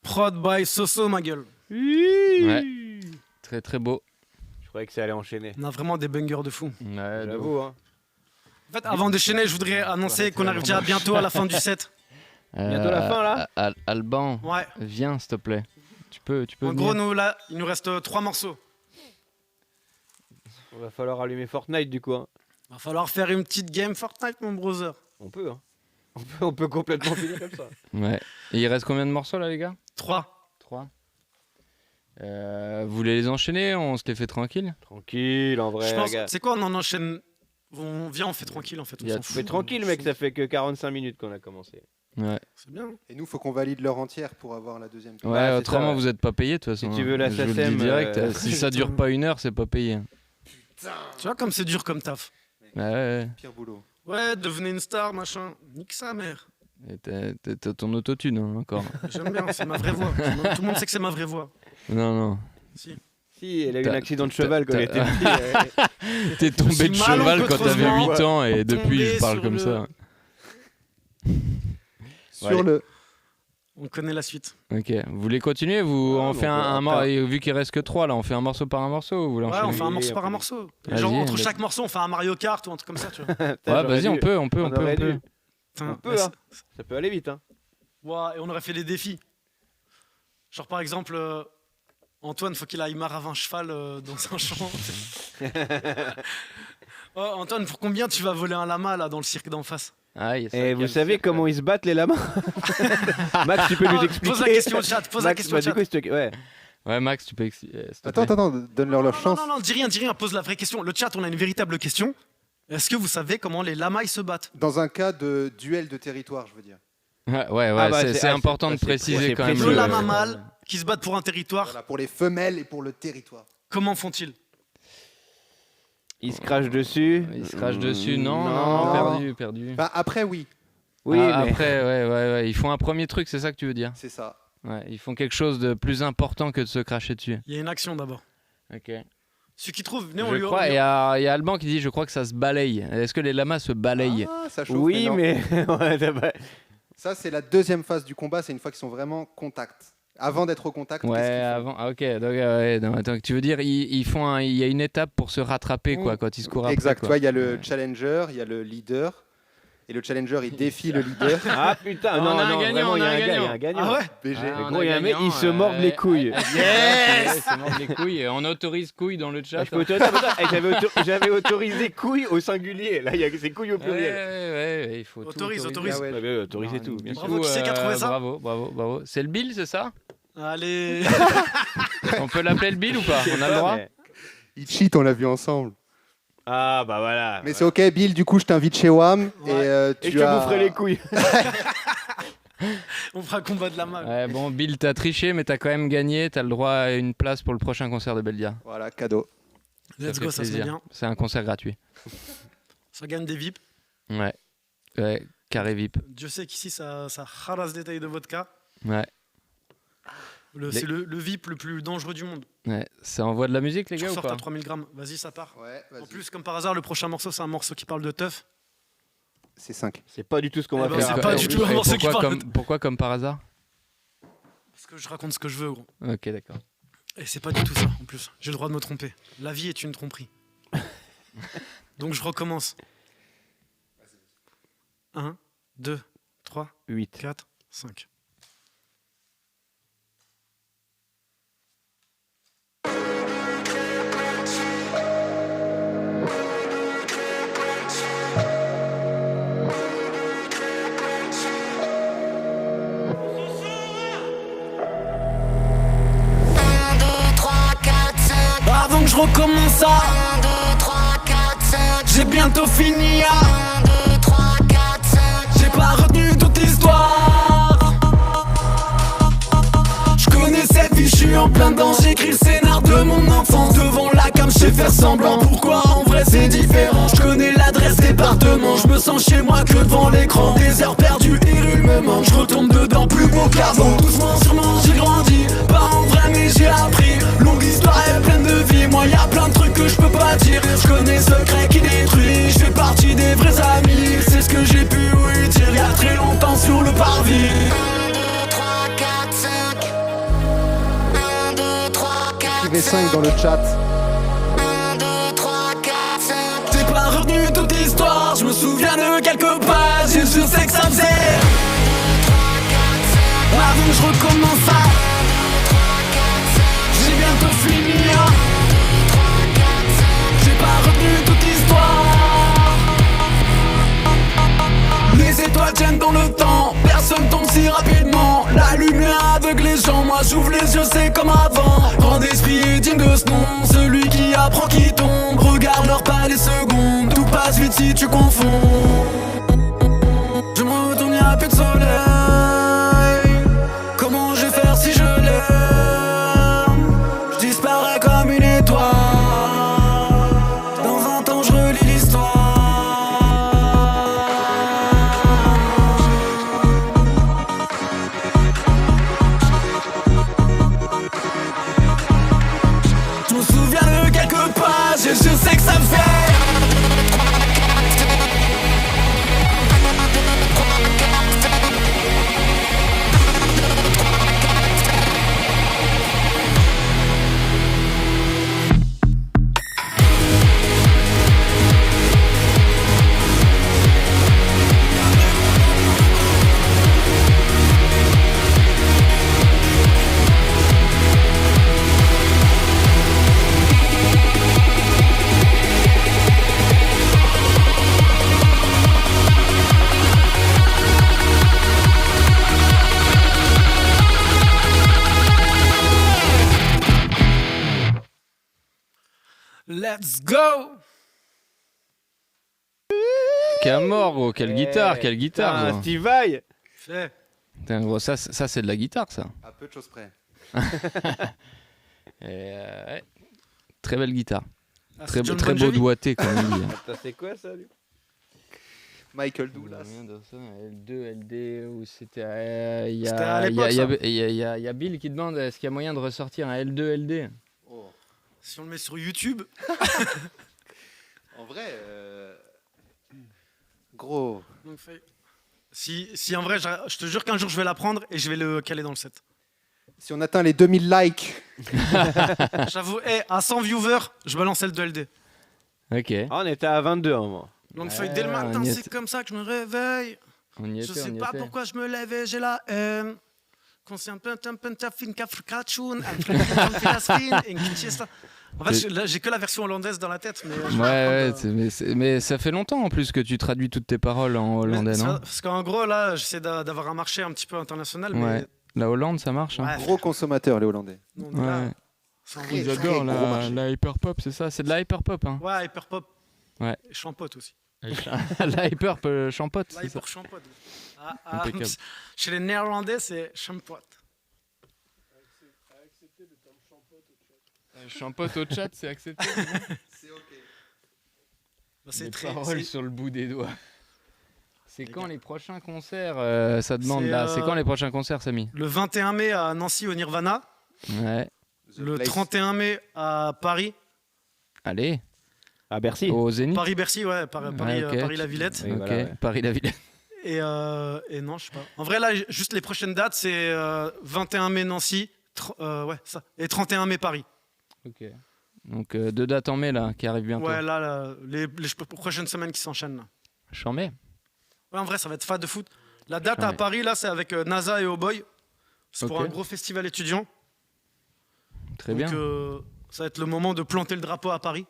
Prod by Soso, ma gueule. Ouais. Très très beau. Je croyais que ça allait enchaîner. On a vraiment des bangers de fou. Ouais, J'avoue, hein. En fait, avant d'enchaîner, je voudrais annoncer qu'on arrive déjà bientôt à la fin du set. Bientôt la fin, là. Alban, Ouais. viens s'il te plaît. Tu peux En venir. gros, nous, là, il nous reste 3 morceaux. Il va falloir allumer Fortnite du coup. Hein. Va falloir faire une petite game Fortnite, mon brother. On peut, hein. On peut complètement finir comme ça. Ouais. Et il reste combien de morceaux là les gars? 3. 3. Vous voulez les enchaîner? On se les fait tranquille? Tranquille, en vrai, Je pense, gars. c'est quoi, on en enchaîne. Viens, on fait tranquille en fait. On s'en Mais fout. tranquille, mec, ça fait que 45 minutes qu'on a commencé. Ouais. C'est bien. Et nous, faut qu'on valide l'heure entière pour avoir la deuxième. Ouais, c'est autrement ça, ouais. vous êtes pas payé de toute façon. Si tu veux la Je vous le dis SACEM, direct, si ça dure pas 1 heure, c'est pas payé. Tu vois, comme c'est dur comme taf. Ouais. Pire boulot. Ouais, devenez une star, machin. Nique sa mère. Et t'as ton autotune hein, encore. J'aime bien, c'est ma vraie voix. Tout le monde sait que c'est ma vraie voix. Non. Si. Si, elle a eu T'as- un accident de cheval quand elle t'as- était petite. T'es tombé suis de cheval quand t'avais malencontreusement 8 ans et depuis tombé je parle sur comme le- ça. Sur le. On connaît la suite. Ok, vous voulez continuer? On fait un morceau, vu qu'il reste que 3 là, on fait un morceau par un morceau ou vous voulez Ouais, enchaîner? on fait un morceau on par un peut- morceau. Vas-y, Genre, entre on chaque morceau, on fait un Mario Kart ou un truc comme ça, tu vois. Putain, Ouais, j'aurais vas-y, on dû. peut. On aurait dû. Putain, On peut, mais hein. Ça peut aller vite, hein. Ouais, et on aurait fait des défis. Genre par exemple, Antoine, faut qu'il aille marave un cheval dans un champ. Oh, Antoine, pour combien tu vas voler un lama là dans le cirque d'en face? Ah, yes, Et vous savez comment ils se battent les lamas? Max, tu peux nous Ah, expliquer? Pose la question au chat, pose la Max, question au bah, chat. du coup, s'il te- ouais. Ouais, Max, tu peux s'il te Attends, plaît. donne-leur leur Non, chance. non, dis rien, pose la vraie question. Le chat, on a une véritable question. Est-ce que vous savez comment les lamas ils se battent? Dans un cas de duel de territoire, je veux dire. Ouais, Ah bah, c'est important de c'est préciser quand même. précis. Deux le- lamas mâles qui se battent pour un territoire, Voilà, pour les femelles et pour le territoire. comment font-ils? Ils se crachent dessus. Il se crache dessus. Non, perdu. Enfin, après, oui, Oui, Ah, mais Après, ouais, ils font un premier truc, c'est ça que tu veux dire? c'est ça. Ouais, ils font quelque chose de plus important que de se cracher dessus. Il y a une action d'abord. Ok. Celui qui trouve, venez, on Je lui crois, il y a Alban qui dit, je crois que ça se balaye. Est-ce que les lamas se balayent? Ah, ça chauffe. oui, non. mais ouais, t'as pas- Ça, c'est la deuxième phase du combat, c'est une fois qu'ils sont vraiment contact. Avant d'être au contact, qu'est-ce Ouais, qu'ils font avant. Ah, ok. Donc, ouais, non, attends, tu veux dire, il y a une étape pour se rattraper, quoi, quand ils se courent après. Exact. quoi. Ouais, il y a le challenger, il y a le leader Et le challenger, il défie le leader. Ah putain, Ah, non, on a un non, gagnant, vraiment, on il y a a un un gars, il y a gagnant. un gagnant. Ah ouais BG. Ah, on gros, a il y a un mec, gagnant, il se mord les couilles. Yes. Il se mord les couilles et on autorise couilles dans le chat. Ah, je peux autoriser, j'avais autorisé couilles au singulier. Là, il y a c'est couilles au pluriel. Ouais, il faut Autorise, tout autorise. Ah ouais. Ouais, autoriser tout, bien sûr. Bravo, qui c'est qui a trouvé ça Bravo. C'est le Bill, c'est ça? Allez. On peut l'appeler le Bill ou pas? On a le droit? Mais- Il cheat, on l'a vu ensemble. Ah bah voilà. Mais c'est ok, Bill, du coup, je t'invite chez WAM. Ouais. Et je te boufferai les couilles. On fera combat de la malle. Ouais, bon, Bill, t'as triché, mais t'as quand même gagné. T'as le droit à une place pour le prochain concert de Beldia. Voilà, cadeau. Let's fait go, ça se met plaisir. bien. C'est un concert gratuit. Ça gagne des VIP. Ouais, carré VIP. Dieu sait qu'ici, ça ralasse des tailles de vodka. Ouais. C'est le VIP le plus dangereux du monde. Ça envoie de la musique, les Tu gars, ou ressors pas? à 3000 grammes. Vas-y, ça part. Ouais, vas-y. En plus, comme par hasard, le prochain morceau, c'est un morceau qui parle de teuf. C'est 5. C'est pas du tout ce qu'on va Eh ben, faire. c'est pas du tout un morceau qui parle de... Pourquoi comme par hasard? Parce que je raconte ce que je veux, gros. Ok, d'accord. Et c'est pas du tout ça, en plus. J'ai le droit de me tromper. La vie est une tromperie. Donc je recommence. 1, 2, 3, 8. 4, 5. Avant que je recommence ça, 1, 2, 3, 4, 5. j'ai bientôt fini. 1, 2, 3, 4, 5. J'ai pas retenu toute l'histoire. Je connais cette vie, je suis en plein dedans. J'écris le scénar de mon enfance. Devant la cam, je sais faire semblant. Pourquoi en vrai c'est différent? Je connais l'adresse département. Je me sens chez moi que devant l'écran. Des heures perdues, Hyrule me manque. Je retourne dedans plus beau qu'avant. Doucement, sûrement, j'ai grandi. Pas en vrai, mais j'ai appris. Longue histoire est pleine de vie. Moi, y a plein de trucs que je peux pas dire. Je connais secret qui détruit. Je fais partie des vrais amis. C'est ce que j'ai pu oui dire. Y a très longtemps sur le parvis. 1, 2, 3, 4, 5. 1, 2, 3, 4, Écrivez 5 dans le chat. 1, 2, 3, 4, 5. J'ai pas retenu toute l'histoire, je me souviens de quelques pages et je sais que ça faisait avant que je recommence ça. J'ai bientôt fini. J'ai pas retenu toute l'histoire. Les étoiles tiennent dans le temps, personne tombe si rapidement. La lumière aveugle les gens, moi j'ouvre les yeux, c'est comme avant. Grand esprit est digne de ce nom, celui qui apprend qui tombe. Regarde leur pas les secondes, tout passe vite si tu confonds. Je me retourne, y'a plus de soleil. Comment je vais faire si je l'aime? Je disparais comme une étoile. Dans 20 ans je relis l'histoire. Je me souviens de quelques pages et je sais que ça me fait. Let's go! Qu'à mort, gros. Quelle guitare, gros. Steve Vai. Fait. Putain, gros, ça c'est de la guitare, ça. À peu de choses près. Ouais. Très belle guitare. Ah, Très, c'est John très Bon beau Jovi. doigté, comme on dit. Attends, c'est quoi ça lui? Michael Douglas. L2, LD, ou c'était. Il y C'était à a, l'époque, ça. y a Bill qui demande est-ce qu'il y a moyen de ressortir un L2, LD? Oh. Si on le met sur YouTube, En vrai, gros. donc fait- si en vrai, je te jure qu'un jour je vais l'apprendre et je vais le caler dans le set. Si on atteint les 2000 likes, J'avoue, à 100 viewers, je balance le 2LD. Ok. Ah, on était à 22 à un moment. Longue feuille dès le matin, c'est comme ça que je me réveille. Je sais pas pourquoi je me lève et j'ai la haine. En fait, là, j'ai que la version hollandaise dans la tête. Mais ça fait longtemps en plus que tu traduis toutes tes paroles en hollandais, non? Parce qu'en gros, là, j'essaie d'avoir un marché un petit peu international. Ouais. Mais... La Hollande, ça marche. Hein. Gros consommateurs, les Hollandais. Ouais. Ils adorent la hyperpop, c'est ça? C'est de la hyperpop. Hein. Ouais, hyperpop. Ouais. Et champote aussi. La hyper champote. La hyper champote. Chez les Néerlandais, c'est champote. Champote au chat, c'est accepté. C'est ok. Les paroles sur le bout des doigts. C'est quand les prochains concerts ça demande là. C'est quand les prochains concerts, Samy? Le 21 mai à Nancy au Nirvana. Ouais. Le 31 mai à Paris. Allez. À Bercy. Au Zénith. Paris-Bercy, ouais. Paris-La Villette. Ok. Voilà. Paris-La Villette. Et non, je sais pas. En vrai, là, juste les prochaines dates, c'est 21 mai Nancy. Ça. Et 31 mai Paris. Ok. Donc 2 dates en mai là qui arrivent bientôt. Ouais, là les prochaines semaines qui s'enchaînent. J'en mets. Ouais, en vrai, ça va être fat de foot. La date à Paris, là, c'est avec NASA et Oh Boy. C'est pour un gros festival étudiant. Très bien. Donc, ça va être le moment de planter le drapeau à Paris.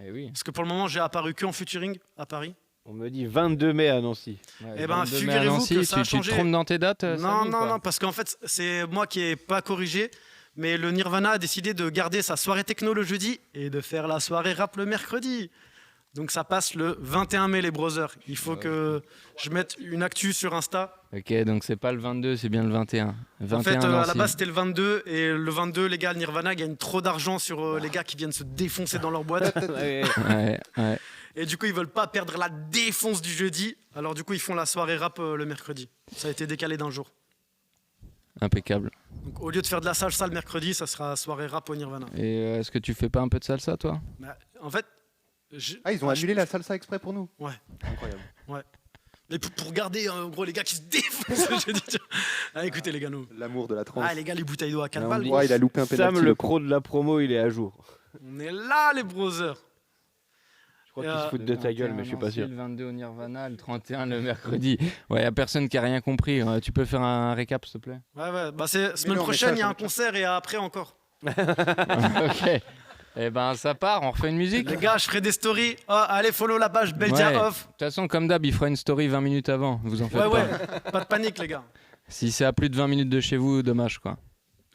Eh oui. Parce que pour le moment, j'ai apparu que en featuring à Paris. On me dit 22 mai à Nancy. Ouais, eh ben, figurez-vous que ça a changé. Tu te trompes dans tes dates? Non, parce qu'en fait, c'est moi qui n'ai pas corrigé. Mais le Nirvana a décidé de garder sa soirée techno le jeudi et de faire la soirée rap le mercredi. Donc ça passe le 21 mai, les brothers. Il faut que je mette une actu sur Insta. Ok, donc c'est pas le 22, c'est bien le 21. 21 en fait, à la base, c'était le 22. Et le 22, les gars, Nirvana gagnent trop d'argent sur les gars qui viennent se défoncer dans leur boîte. Ouais. Et du coup, ils veulent pas perdre la défonce du jeudi. Alors du coup, ils font la soirée rap le mercredi. Ça a été décalé d'un jour. Impeccable. Donc, au lieu de faire de la salsa le mercredi, ça sera soirée rap au Nirvana. Et est-ce que tu fais pas un peu de salsa, toi? En fait... ils ont annulé la salsa exprès pour nous. Ouais. Incroyable. Ouais. Mais pour garder, en gros, les gars qui se défoncent, je dis. Écoutez, les gars, nous. L'amour de la trance. Les gars, les bouteilles d'eau à 4 balles. Ouais, il a loupé un penalty. Sam, le pro de la promo, il est à jour. On est là, les brothers. Je crois qu'ils se foutent de ta gueule, mais je suis pas sûr. Le 22 au Nirvana, le 31 le mercredi. Ouais, y a personne qui a rien compris. Tu peux faire un récap, s'il te plaît? Ouais. Bah, semaine prochaine, il y a un concert et après encore. Ok. Eh ben, ça part, on refait une musique. Les gars, je ferai des stories. Allez, follow la page Beldia Off. De toute façon, comme d'hab, il fera une story 20 minutes avant. Vous en faites pas. Ouais. Pas de panique, les gars. Si c'est à plus de 20 minutes de chez vous, dommage, quoi.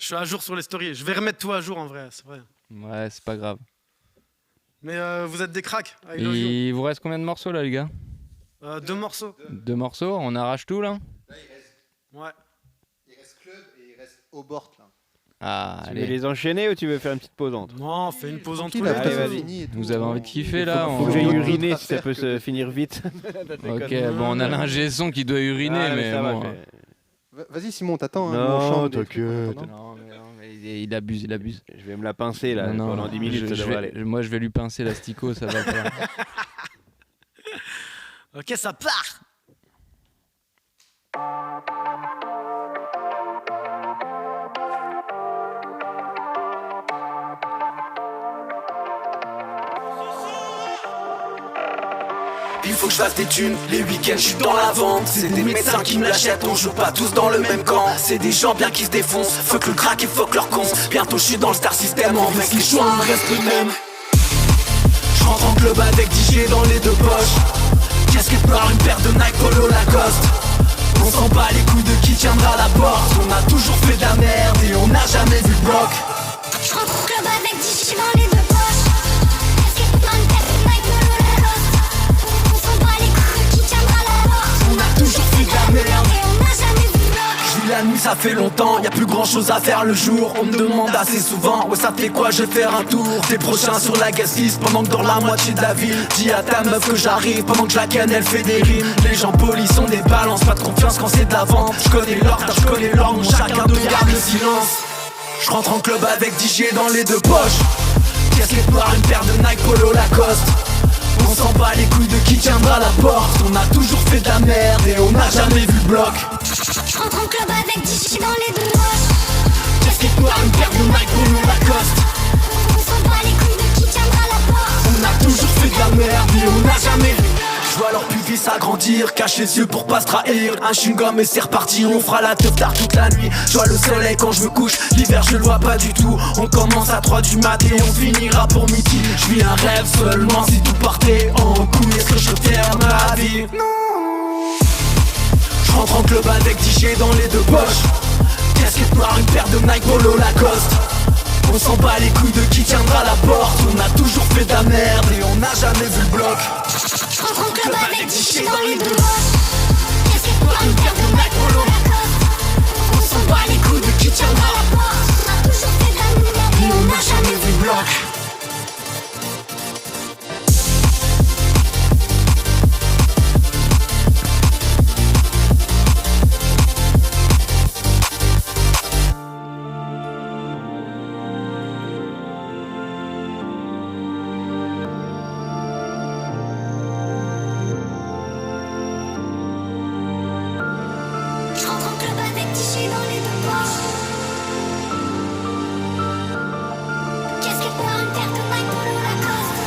Je suis à jour sur les stories. Je vais remettre tout à jour, en vrai, c'est vrai. Ouais, c'est pas grave. Mais vous êtes des cracks. Il vous reste combien de morceaux, là, les gars? 2 morceaux. 2 morceaux, on arrache tout, là? Là, il reste... Ouais. Il reste club et il reste au bord, là. Tu veux les enchaîner ou tu veux faire une petite pause entre? Non, fais une pause entre les deux. vas-y. Vous avez envie de kiffer, là? Faut que j'aille uriner si ça peut se finir vite. Ok, bon, on a l'ingé son qui doit uriner, mais bon... Vas-y, Simon, t'attends. Non, t'inquiète. Non, mais il abuse. Je vais me la pincer là pendant 10 minutes, ça devrait aller. Moi, je vais lui pincer l'asticot, ça va pas. Ok, ça part. Il faut que je fasse des thunes, les week-ends je suis dans la vente. C'est des médecins qui me l'achètent, on joue pas tous dans le même camp. C'est des gens bien qui se défoncent, fuck le crack et fuck leur cons. Bientôt je suis dans le star system, en mec les choix restent les mêmes. Je rentre en club avec DJ dans les 2 poches. Casquette par une paire de Nike Polo Lacoste. On s'en bat les couilles de qui tiendra la porte. On a toujours fait de la merde et on n'a jamais vu le bloc. Je rentre au club avec 10 dans les 2 poches. Casquette par une paire de Nike Polo Lacoste. On s'en bat les couilles de qui tiendra la porte. On a toujours fait de la merde et on n'a jamais vu le bloc. Je vis la nuit, ça fait longtemps, y'a plus grand chose à faire le jour. On me demande assez souvent, ouais ça fait quoi, je vais faire un tour. T'es prochain sur la guest list pendant que dans la moitié de la ville. Dis à ta meuf que j'arrive pendant que je la ken, elle fait des rimes. Les gens polis sont des balances, pas de confiance quand c'est de la vente. Je connais l'ordre, je connais l'ordre, chacun de garde le silence. Je rentre en club avec DJ dans les 2 poches. Casquette noire, une paire de Nike Polo Lacoste. On s'en bat les couilles de qui tiendra la porte. On a toujours fait de la merde et on n'a jamais vu le bloc. Je rentre en club avec 10 dans les 2 poches. Casquette noire, une paire de Nike Polo Lacoste. On s'en bat les couilles de qui tiendra la porte. On a toujours fait de la merde et on n'a jamais vu vie s'agrandir, cache les yeux pour pas se trahir. Un chewing-gum et c'est reparti, on fera la teuf tard toute la nuit. Je vois le soleil quand je me couche, l'hiver je le vois pas du tout. On commence à 3 du mat et on finira pour midi. Je vis un rêve seulement si tout partait en couille. Est-ce que je termine ma vie? Non. Je rentre en club avec 10 G dans les deux poches. Casquette noire, une paire de Nike Polo Lacoste. On s'en bat les couilles de qui tiendra la porte. On a toujours fait de la merde et on n'a jamais vu le bloc. Je rentre en club avec 10 G dans les deux poches. Casquette noire, une paire de Nike Polo Lacoste. On s'en bat les couilles de qui tiendra la porte. On a toujours fait de la merde et on n'a jamais vu le bloc.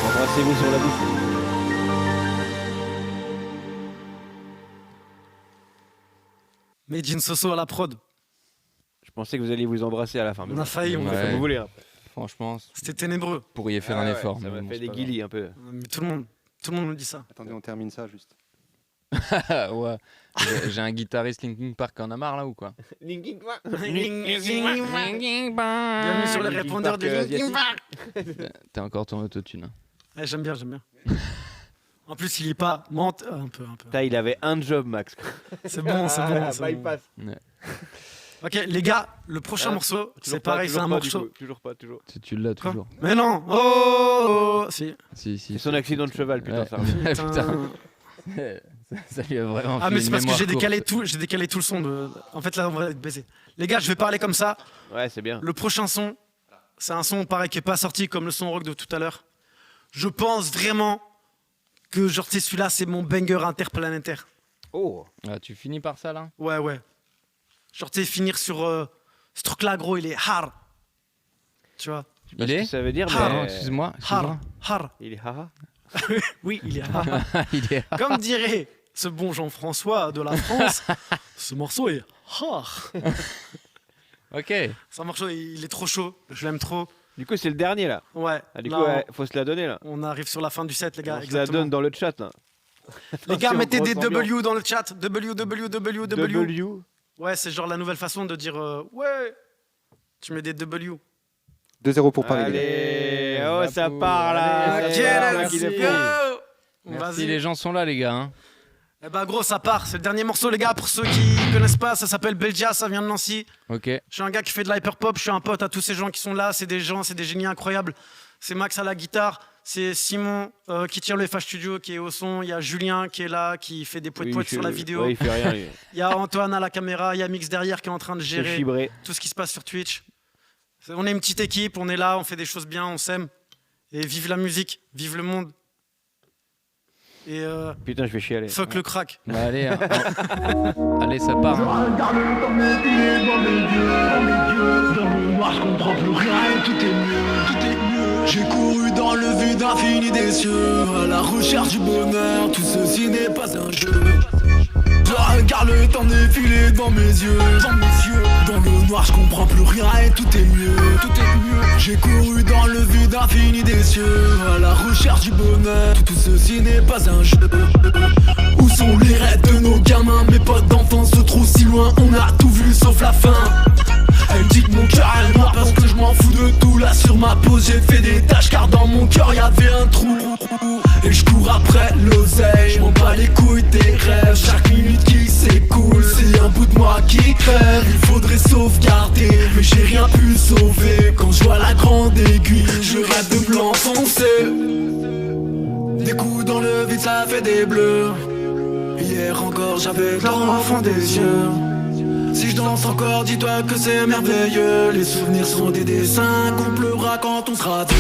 Embrassez-vous sur la bouche. Made in Soso à la prod. Je pensais que vous alliez vous embrasser à la fin. On a failli, on fait a comme failli. vous voulez. Après. Franchement, C'était ténébreux. vous pourriez faire un effort. Ça mais m'a bon, fait c'est des pas guillis un peu. Mais tout le monde nous dit ça. Attendez, on termine ça juste. grave. Ouais. J'ai un guitariste Linkin Park qui en a marre là ou quoi? Bienvenue sur les répondeurs de Linkin Park. T'as encore ton autotune. Hein. Ouais, j'aime bien. En plus, il est pas mente. Un peu. Putain, il avait un job, Max. C'est bon. Bypass. Ouais. Ok, les gars, le prochain morceau, c'est pareil, c'est un morceau. Toujours pas. Tu l'as Quoi toujours. Mais non. Oh, si. Si. C'est son accident de cheval, putain, Ouais. ça revient. Putain. Ça lui a vraiment Ah fait mais une c'est parce que mémoire j'ai décalé tout le son de. En fait là on va être baisé. Les gars, je vais parler comme ça. Ouais, c'est bien. Le prochain son, c'est un son pareil qui est pas sorti comme le son rock de tout à l'heure. Je pense vraiment que genre c'est celui-là, c'est mon banger interplanétaire. Oh. Ah, tu finis par ça là? Ouais. Genre tu sais finir sur ce truc là gros, il est hard. Tu vois. Je sais pas ce que ça veut dire, Ah, Pardon, mais... excuse-moi. Hard. Il est haha. Oui, il est hard. Il est... Comme dirait ce bon Jean-François de la France, ce morceau est hard. Ok. Ce morceau il est trop chaud, je l'aime trop. Du coup, c'est le dernier là. Ouais. Ah, du là, coup, ouais, faut se la donner là. on arrive sur la fin du set, les gars. On se la donne dans le chat là. Les gars, Attention, mettez des grosse ambiance. W dans le chat. W. W. Ouais, c'est genre la nouvelle façon de dire ouais. Tu mets des W. 2-0 pour Paris. Allez, oh, ça Lapou, part là. allez, Ça part, let's là, qu'il est go. fou. Merci, Vas-y. les gens sont là, les gars. Hein. Eh ben gros, ça part. C'est le dernier morceau, les gars. Pour ceux qui connaissent pas, ça s'appelle Belgia. Ça vient de Nancy. Ok. Je suis un gars qui fait de l'hyperpop. Je suis un pote à tous ces gens qui sont là. C'est des génies incroyables. C'est Max à la guitare. C'est Simon qui tient le FH Studio, qui est au son. Il y a Julien qui est là, qui fait des poètes sur la vidéo. Ouais, il fait rien. Il y a Antoine à la caméra. Il y a Mix derrière qui est en train de C'est gérer fibré. tout ce qui se passe sur Twitch. On est une petite équipe, on est là, on fait des choses bien, on s'aime. Et vive la musique, vive le monde. Et Putain, je vais chialer. fuck le crack. Bah, allez, allez, ça part. Hein. Regarde le temps m'épiler dans mes yeux, dans le noir, je comprends plus rien et tout est mieux. J'ai couru dans le vide infini des cieux, à la recherche du bonheur, tout ceci n'est pas un jeu. Je regarde le temps défiler dans mes yeux, dans le noir je comprends plus rien et tout est mieux, J'ai couru dans le vide infini des cieux, à la recherche du bonheur, tout ceci n'est pas un jeu. Où sont les rêves de nos gamins, mes potes d'enfance se trouvent si loin, on a tout vu sauf la fin. Elle dit que mon cœur est noir parce que je m'en fous de tout. Là sur ma pose j'ai fait des tâches car dans mon cœur y'avait un trou. Et je cours après l'oseille, je m'en bats les couilles des rêves. Chaque minute qui s'écoule c'est un bout de moi qui crève. Il faudrait sauvegarder mais j'ai rien pu sauver. Quand je vois la grande aiguille je rêve de me l'enfoncer. Des coups dans le vide ça fait des bleus. Hier encore j'avais de l'or au fond des yeux. Si je danse encore, dis-toi que c'est merveilleux. Les souvenirs sont des dessins qu'on pleura quand on sera vieux.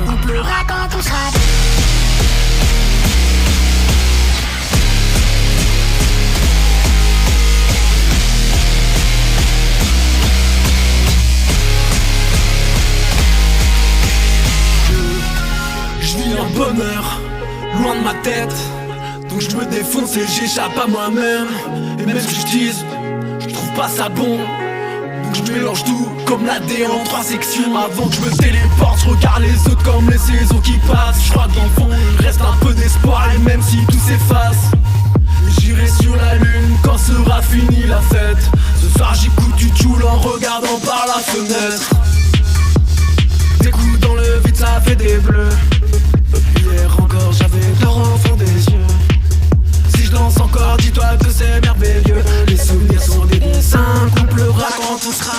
On pleura quand on sera vieux. bonheur loin de ma tête. Donc je me défonce et j'échappe à moi-même. Et même si je tease, je trouve pas ça bon. Donc je mélange tout comme la D en 3 sections. Avant que je me téléporte, je regarde les autres comme les saisons qui passent. Je crois que dans le fond il reste un peu d'espoir. Et même si tout s'efface, j'irai sur la lune quand sera finie la fête. Ce soir j'écoute du Joule en regardant par la fenêtre. Des coups dans le vide, ça fait des bleus. Hier encore j'avais l'or au fond des yeux. Si je danse encore, dis-toi que c'est merveilleux. Les souvenirs sont des dessins qu'on pleura quand on sera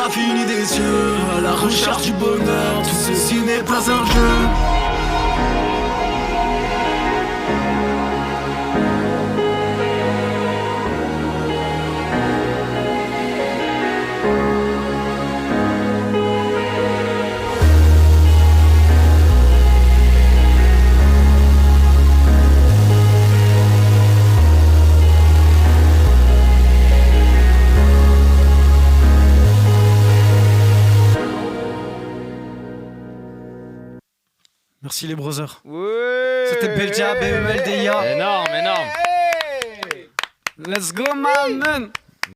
infini des cieux, à la recherche du bonheur. Tout ceci n'est pas un jeu. Merci les brothers. Ouais. C'était Belja, BMLDIA. Énorme, énorme. Let's go, man.